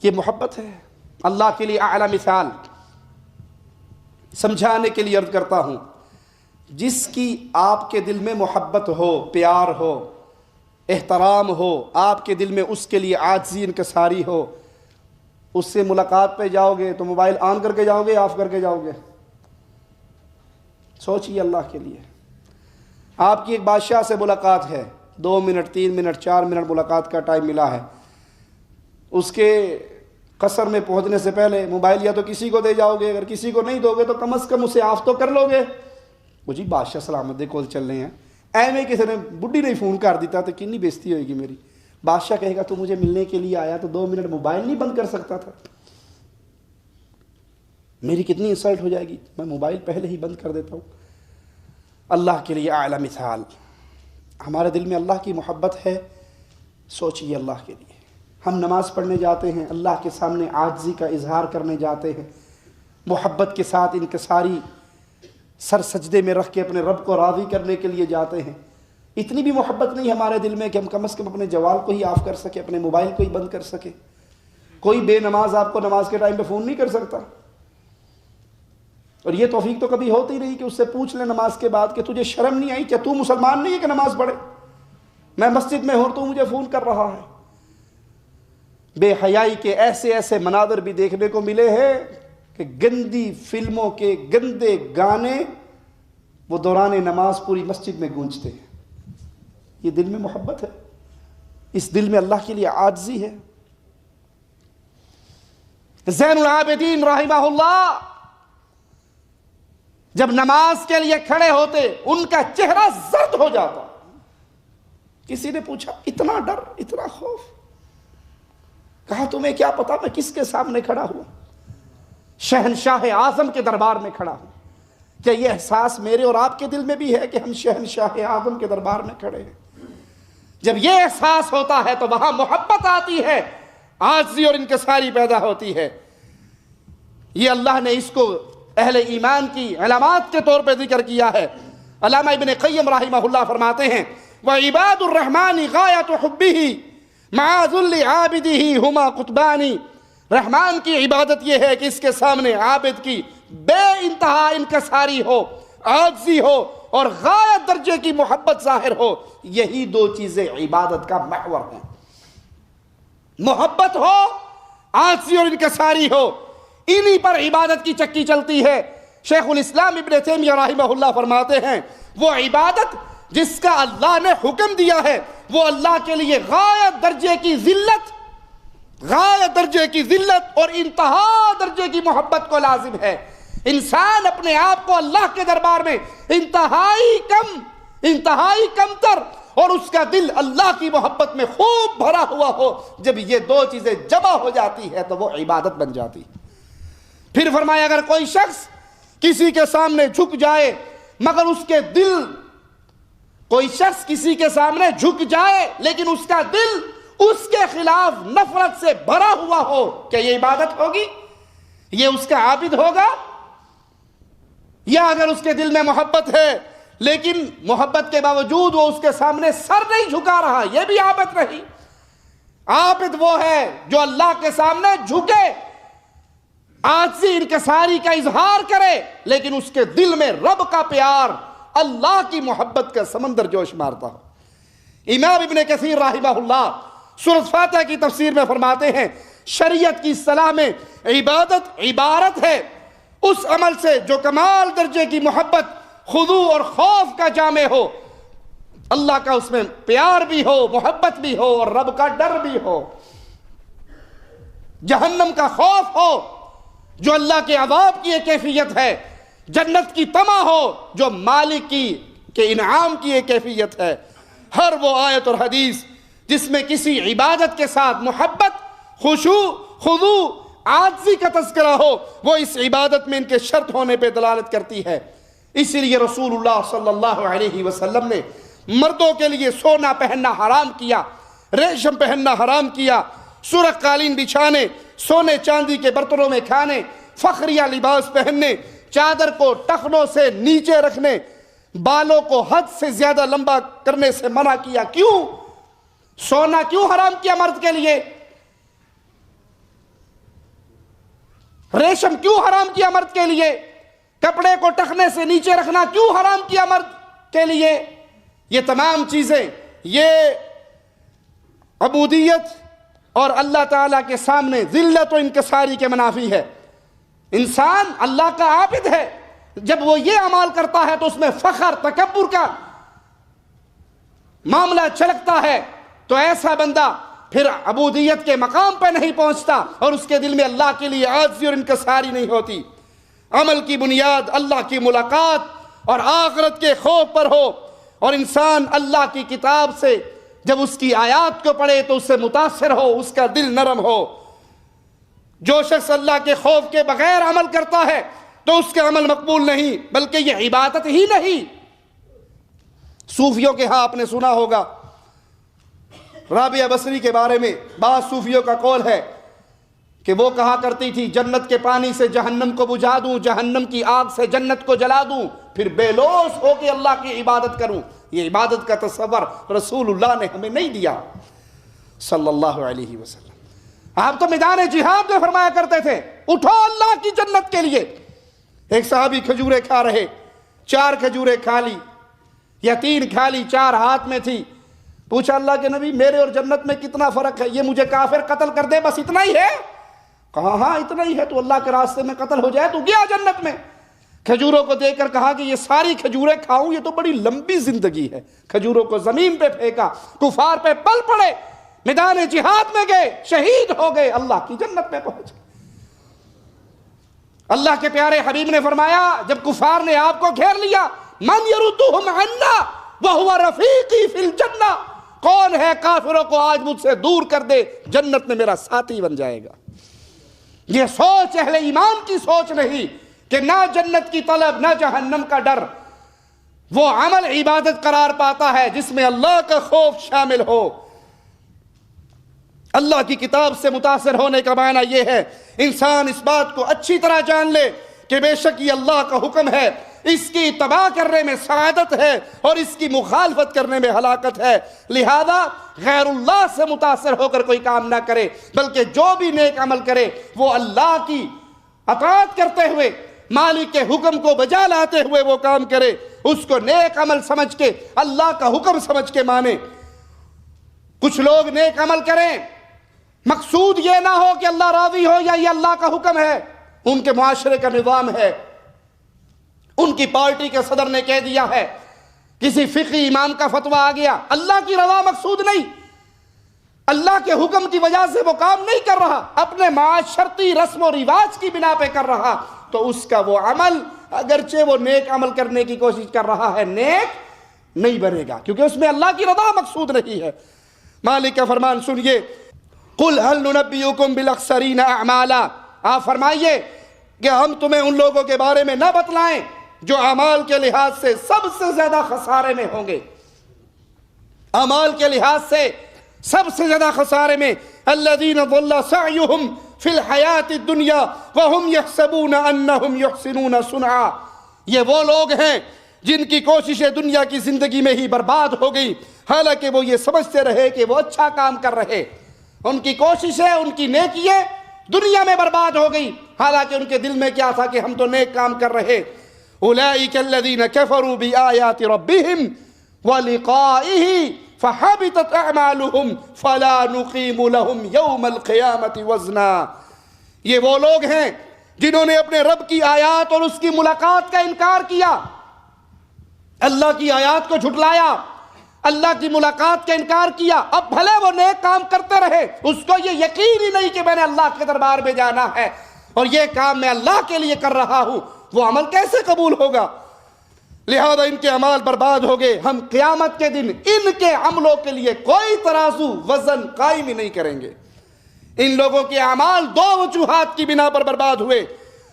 یہ محبت ہے۔ اللہ کے لیے اعلیٰ مثال سمجھانے کے لیے عرض کرتا ہوں، جس کی آپ کے دل میں محبت ہو، پیار ہو، احترام ہو، آپ کے دل میں اس کے لیے عاجزی، انکساری ہو، اس سے ملاقات پہ جاؤ گے تو موبائل آن کر کے جاؤ گے، آف کر کے جاؤ گے؟ سوچئے اللہ کے لیے۔ آپ کی ایک بادشاہ سے ملاقات ہے، 2 منٹ 3 منٹ 4 منٹ ملاقات کا ٹائم ملا ہے، اس کے قصر میں پہنچنے سے پہلے موبائل یا تو کسی کو دے جاؤ گے، اگر کسی کو نہیں دو گے تو کم از کم اسے آف تو کر لو گے۔ وہ جی بادشاہ سلامت دے کول چل رہے ہیں، ایویں کسی نے بڈھی نہیں فون کر دیتا تو کنی بےزتی ہوئے گی میری۔ بادشاہ کہے گا تو مجھے ملنے کے لیے آیا تو 2 منٹ موبائل نہیں بند کر سکتا تھا؟ میری کتنی انسلٹ ہو جائے گی، میں موبائل پہلے ہی بند کر دیتا ہوں۔ اللہ کے لیے اعلیٰ مثال۔ ہمارے دل میں اللہ کی محبت ہے، سوچئے اللہ کے لیے۔ ہم نماز پڑھنے جاتے ہیں، اللہ کے سامنے عاجزی کا اظہار کرنے جاتے ہیں، محبت کے ساتھ انکساری سر سجدے میں رکھ کے اپنے رب کو راضی کرنے کے لیے جاتے ہیں۔ اتنی بھی محبت نہیں ہمارے دل میں کہ ہم کم از کم اپنے جوال کو ہی آف کر سکے، اپنے موبائل کو ہی بند کر سکے۔ کوئی بے نماز آپ کو نماز کے ٹائم پہ فون نہیں کر سکتا، اور یہ توفیق تو کبھی ہوتی نہیں کہ اس سے پوچھ لیں نماز کے بعد کہ تجھے شرم نہیں آئی؟ کیا تو مسلمان نہیں ہے کہ نماز پڑھے؟ میں مسجد میں ہوں تو مجھے فون کر رہا ہے۔ بے حیائی کے ایسے ایسے مناظر بھی دیکھنے کو ملے ہیں کہ گندی فلموں کے گندے گانے وہ دوران نماز پوری مسجد میں گونجتے ہیں۔ یہ دل میں محبت ہے؟ اس دل میں اللہ کے لیے عاجزی ہے؟ زین العابدین رحمہ اللہ جب نماز کے لیے کھڑے ہوتے ان کا چہرہ زرد ہو جاتا۔ کسی نے پوچھا اتنا ڈر، اتنا خوف؟ کہا تمہیں کیا پتا میں کس کے سامنے کھڑا ہوں؟ شہنشاہ اعظم کے دربار میں کھڑا ہوں۔ کیا یہ احساس میرے اور آپ کے دل میں بھی ہے کہ ہم شہنشاہ اعظم کے دربار میں کھڑے ہیں؟ جب یہ احساس ہوتا ہے تو وہاں محبت آتی ہے، عاجزی اور انکساری پیدا ہوتی ہے۔ یہ اللہ نے اس کو اہل ایمان کی علامات کے طور پہ ذکر کیا ہے۔ علامہ ابن قیم رحمہ اللہ فرماتے ہیں وَعِبَادُ الرَّحْمَانِ غَایَةُ حُبِّهِ مَعَ ذُلِّ عَابِدِهِ هُمَا قُطْبَانِ۔ رحمان کی عبادت یہ ہے کہ اس کے سامنے عابد کی بے انتہا انکساری ہو، عاجزی ہو، اور غایت درجے کی محبت ظاہر ہو، یہی دو چیزیں عبادت کا محور ہیں۔ محبت ہو، عاجزی اور انکساری ہو، انہی پر عبادت کی چکی چلتی ہے۔ شیخ الاسلام ابن تیمیہ رحمہ اللہ فرماتے ہیں وہ عبادت جس کا اللہ نے حکم دیا ہے وہ اللہ کے لیے غایت درجے کی ذلت اور انتہا درجے کی محبت کو لازم ہے۔ انسان اپنے آپ کو اللہ کے دربار میں انتہائی کمتر اور اس کا دل اللہ کی محبت میں خوب بھرا ہوا ہو، جب یہ دو چیزیں جمع ہو جاتی ہے تو وہ عبادت بن جاتی ہے۔ پھر فرمایا اگر کوئی شخص کسی کے سامنے جھک جائے مگر کوئی شخص کسی کے سامنے جھک جائے لیکن اس کا دل اس کے خلاف نفرت سے بھرا ہوا ہو، کیا یہ عبادت ہوگی؟ یہ اس کا عابد ہوگا؟ یا اگر اس کے دل میں محبت ہے لیکن محبت کے باوجود وہ اس کے سامنے سر نہیں جھکا رہا، یہ بھی عابد نہیں۔ عابد وہ ہے جو اللہ کے سامنے جھکے، عاجزی انکساری کا اظہار کرے لیکن اس کے دل میں رب کا پیار، اللہ کی محبت کا سمندر جوش مارتا ہو۔ امام ابن کثیر رحمہ اللہ سورۃ فاتحہ کی تفسیر میں فرماتے ہیں شریعت کی اصطلاح میں عبادت عبارت ہے اس عمل سے جو کمال درجے کی محبت، خضوع اور خوف کا جامع ہو، اللہ کا اس میں پیار بھی ہو، محبت بھی ہو اور رب کا ڈر بھی ہو، جہنم کا خوف ہو جو اللہ کے عذاب کی ایک کیفیت ہے، جنت کی طمع ہو جو مالک کے انعام کی ایک کیفیت ہے۔ ہر وہ آیت اور حدیث جس میں کسی عبادت کے ساتھ محبت، خشوع، خضوع، عاجزی کا تذکرہ ہو وہ اس عبادت میں ان کے شرط ہونے پہ دلالت کرتی ہے۔ اسی لیے رسول اللہ صلی اللہ علیہ وسلم نے مردوں کے لیے سونا پہننا حرام کیا، ریشم پہننا حرام کیا، سرخ قالین بچھانے، سونے چاندی کے برتنوں میں کھانے، فخریہ لباس پہننے، چادر کو ٹخنوں سے نیچے رکھنے، بالوں کو حد سے زیادہ لمبا کرنے سے منع کیا۔ کیوں؟ سونا کیوں حرام کیا مرد کے لیے؟ ریشم کیوں حرام کیا مرد کے لیے؟ کپڑے کو ٹخنے سے نیچے رکھنا کیوں حرام کیا مرد کے لیے؟ یہ تمام چیزیں یہ عبودیت اور اللہ تعالیٰ کے سامنے ذلت و انکساری کے منافی ہے۔ انسان اللہ کا عابد ہے، جب وہ یہ اعمال کرتا ہے تو اس میں فخر، تکبر کا معاملہ چھلکتا ہے تو ایسا بندہ پھر عبودیت کے مقام پہ نہیں پہنچتا اور اس کے دل میں اللہ کے لیے عاجزی اور انکساری نہیں ہوتی۔ عمل کی بنیاد اللہ کی ملاقات اور آخرت کے خوف پر ہو، اور انسان اللہ کی کتاب سے جب اس کی آیات کو پڑھے تو اس سے متاثر ہو، اس کا دل نرم ہو۔ جو شخص اللہ کے خوف کے بغیر عمل کرتا ہے تو اس کا عمل مقبول نہیں، بلکہ یہ عبادت ہی نہیں۔ صوفیوں کے ہاں آپ نے سنا ہوگا رابعہ بصری کے بارے میں، بعض صوفیوں کا قول ہے کہ وہ کہا کرتی تھی جنت کے پانی سے جہنم کو بجھا دوں، جہنم کی آگ سے جنت کو جلا دوں، پھر بے لوث ہو کے اللہ کی عبادت کروں۔ یہ عبادت کا تصور رسول اللہ نے ہمیں نہیں دیا صلی اللہ علیہ وسلم۔ آپ تو میدان جہاد میں فرمایا کرتے تھے اٹھو اللہ کی جنت کے لیے۔ ایک صحابی کھجوریں کھا رہے، 4 کھجوریں کھا لی یا 3 کھا لی، 4 ہاتھ میں تھی۔ پوچھا اللہ کے نبی میرے اور جنت میں کتنا فرق ہے؟ یہ مجھے کافر قتل کر دے بس اتنا ہی ہے؟ کہا ہاں اتنا ہی ہے، تو اللہ کے راستے میں قتل ہو جائے تو گیا جنت میں۔ کھجوروں کو دیکھ کر کہا کہ یہ ساری کھجوریں کھاؤں، یہ تو بڑی لمبی زندگی ہے۔ کھجوروں کو زمین پہ پھینکا، کفار پہ پل پڑے، میدان جہاد میں گئے، شہید ہو گئے، اللہ کی جنت میں پہنچ گئے۔ اللہ کے پیارے حبیب نے فرمایا جب کفار نے آپ کو گھیر لیا، من یردہم عنا وہو رفیقی فی الجنہ، کون ہے کافروں کو آج مجھ سے دور کر دے، جنت میں میرا ساتھی بن جائے گا۔ یہ سوچ اہل ایمان کی سوچ نہیں کہ نہ جنت کی طلب نہ جہنم کا ڈر، وہ عمل عبادت قرار پاتا ہے جس میں اللہ کا خوف شامل ہو۔ اللہ کی کتاب سے متاثر ہونے کا معنی یہ ہے انسان اس بات کو اچھی طرح جان لے کہ بے شک یہ اللہ کا حکم ہے، اس کی اتباع کرنے میں سعادت ہے اور اس کی مخالفت کرنے میں ہلاکت ہے، لہذا غیر اللہ سے متاثر ہو کر کوئی کام نہ کرے، بلکہ جو بھی نیک عمل کرے وہ اللہ کی اطاعت کرتے ہوئے، مالک کے حکم کو بجا لاتے ہوئے وہ کام کرے۔ اس کو نیک عمل سمجھ کے اللہ کا حکم سمجھ کے مانے. کچھ لوگ نیک عمل کریں، مقصود یہ نہ ہو کہ اللہ راضی ہو یا یہ اللہ کا حکم ہے. ان کے معاشرے کا نظام ہے، ان کی پارٹی کے صدر نے کہہ دیا ہے، کسی فقہی امام کا فتویٰ آ گیا، اللہ کی رضا مقصود نہیں، اللہ کے حکم کی وجہ سے وہ کام نہیں کر رہا، اپنے معاشرتی رسم و رواج کی بنا پہ کر رہا، تو اس کا وہ عمل اگرچہ وہ نیک عمل کرنے کی کوشش کر رہا ہے، نیک نہیں بنے گا، کیونکہ اس میں اللہ کی رضا مقصود نہیں ہے. مالک کا فرمان سنیے، قُلْ هَلْ نُنَبِّئُكُمْ بِالْأَخْسَرِينَ أَعْمَالًا، آپ فرمائیے کہ ہم تمہیں ان لوگوں کے بارے میں نہ بتلائیں جو اعمال کے لحاظ سے سب سے زیادہ خسارے میں ہوں گے. اعمال کے لحاظ سے سب سے زیادہ خسارے میں، الذین ضل سعیہم فی الحیات الدنیا وہم یحسبون انہم یحسنون صنعا، یہ وہ لوگ ہیں جن کی کوششیں دنیا کی زندگی میں ہی برباد ہو گئی، حالانکہ وہ یہ سمجھتے رہے کہ وہ اچھا کام کر رہے. ان کی کوششیں، ان کی نیکییں دنیا میں برباد ہو گئی، حالانکہ ان کے دل میں کیا تھا کہ ہم تو نیک کام کر رہے. اولئک الذین کفروا بآیات ربہم ولقائہ فحبطت اعمالہم فلا نقیم لہم یوم القیامت وزنا، یہ وہ لوگ ہیں جنہوں نے اپنے رب کی آیات اور اس کی ملاقات کا انکار کیا، اللہ کی آیات کو جھٹلایا، اللہ کی ملاقات کا انکار کیا. اب بھلے وہ نیک کام کرتے رہے، اس کو یہ یقین ہی نہیں کہ میں نے اللہ کے دربار میں جانا ہے اور یہ کام میں اللہ کے لیے کر رہا ہوں، وہ عمل کیسے قبول ہوگا؟ لہذا ان کے اعمال برباد ہو گئے. ہم قیامت کے دن ان کے عملوں کے لیے کوئی ترازو وزن قائم ہی نہیں کریں گے. ان لوگوں کے اعمال دو وجوہات کی بنا پر برباد ہوئے،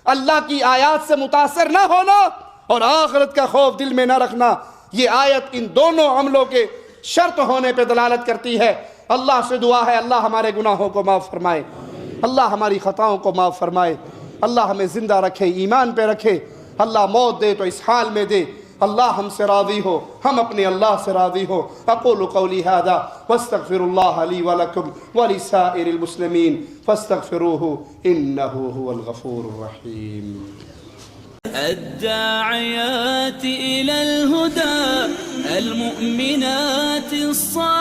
اللہ کی آیات سے متاثر نہ ہونا اور آخرت کا خوف دل میں نہ رکھنا. یہ آیت ان دونوں عملوں کے شرط ہونے پہ دلالت کرتی ہے. اللہ سے دعا ہے اللہ ہمارے گناہوں کو معاف فرمائے، اللہ ہماری خطاؤں کو معاف فرمائے، اللہ ہمیں زندہ رکھے، ایمان پہ رکھے، اللہ موت دے تو اس حال میں دے، اللہ ہم سے راضی ہو، ہم اپنے اللہ سے راضی ہو. اقول قولی ھذا واستغفر اللہ لی ولکم ولسائر المسلمین فاستغفروہ انہ هو الغفور الرحیم. الداعيات إلى الهدى المؤمنات الصالحات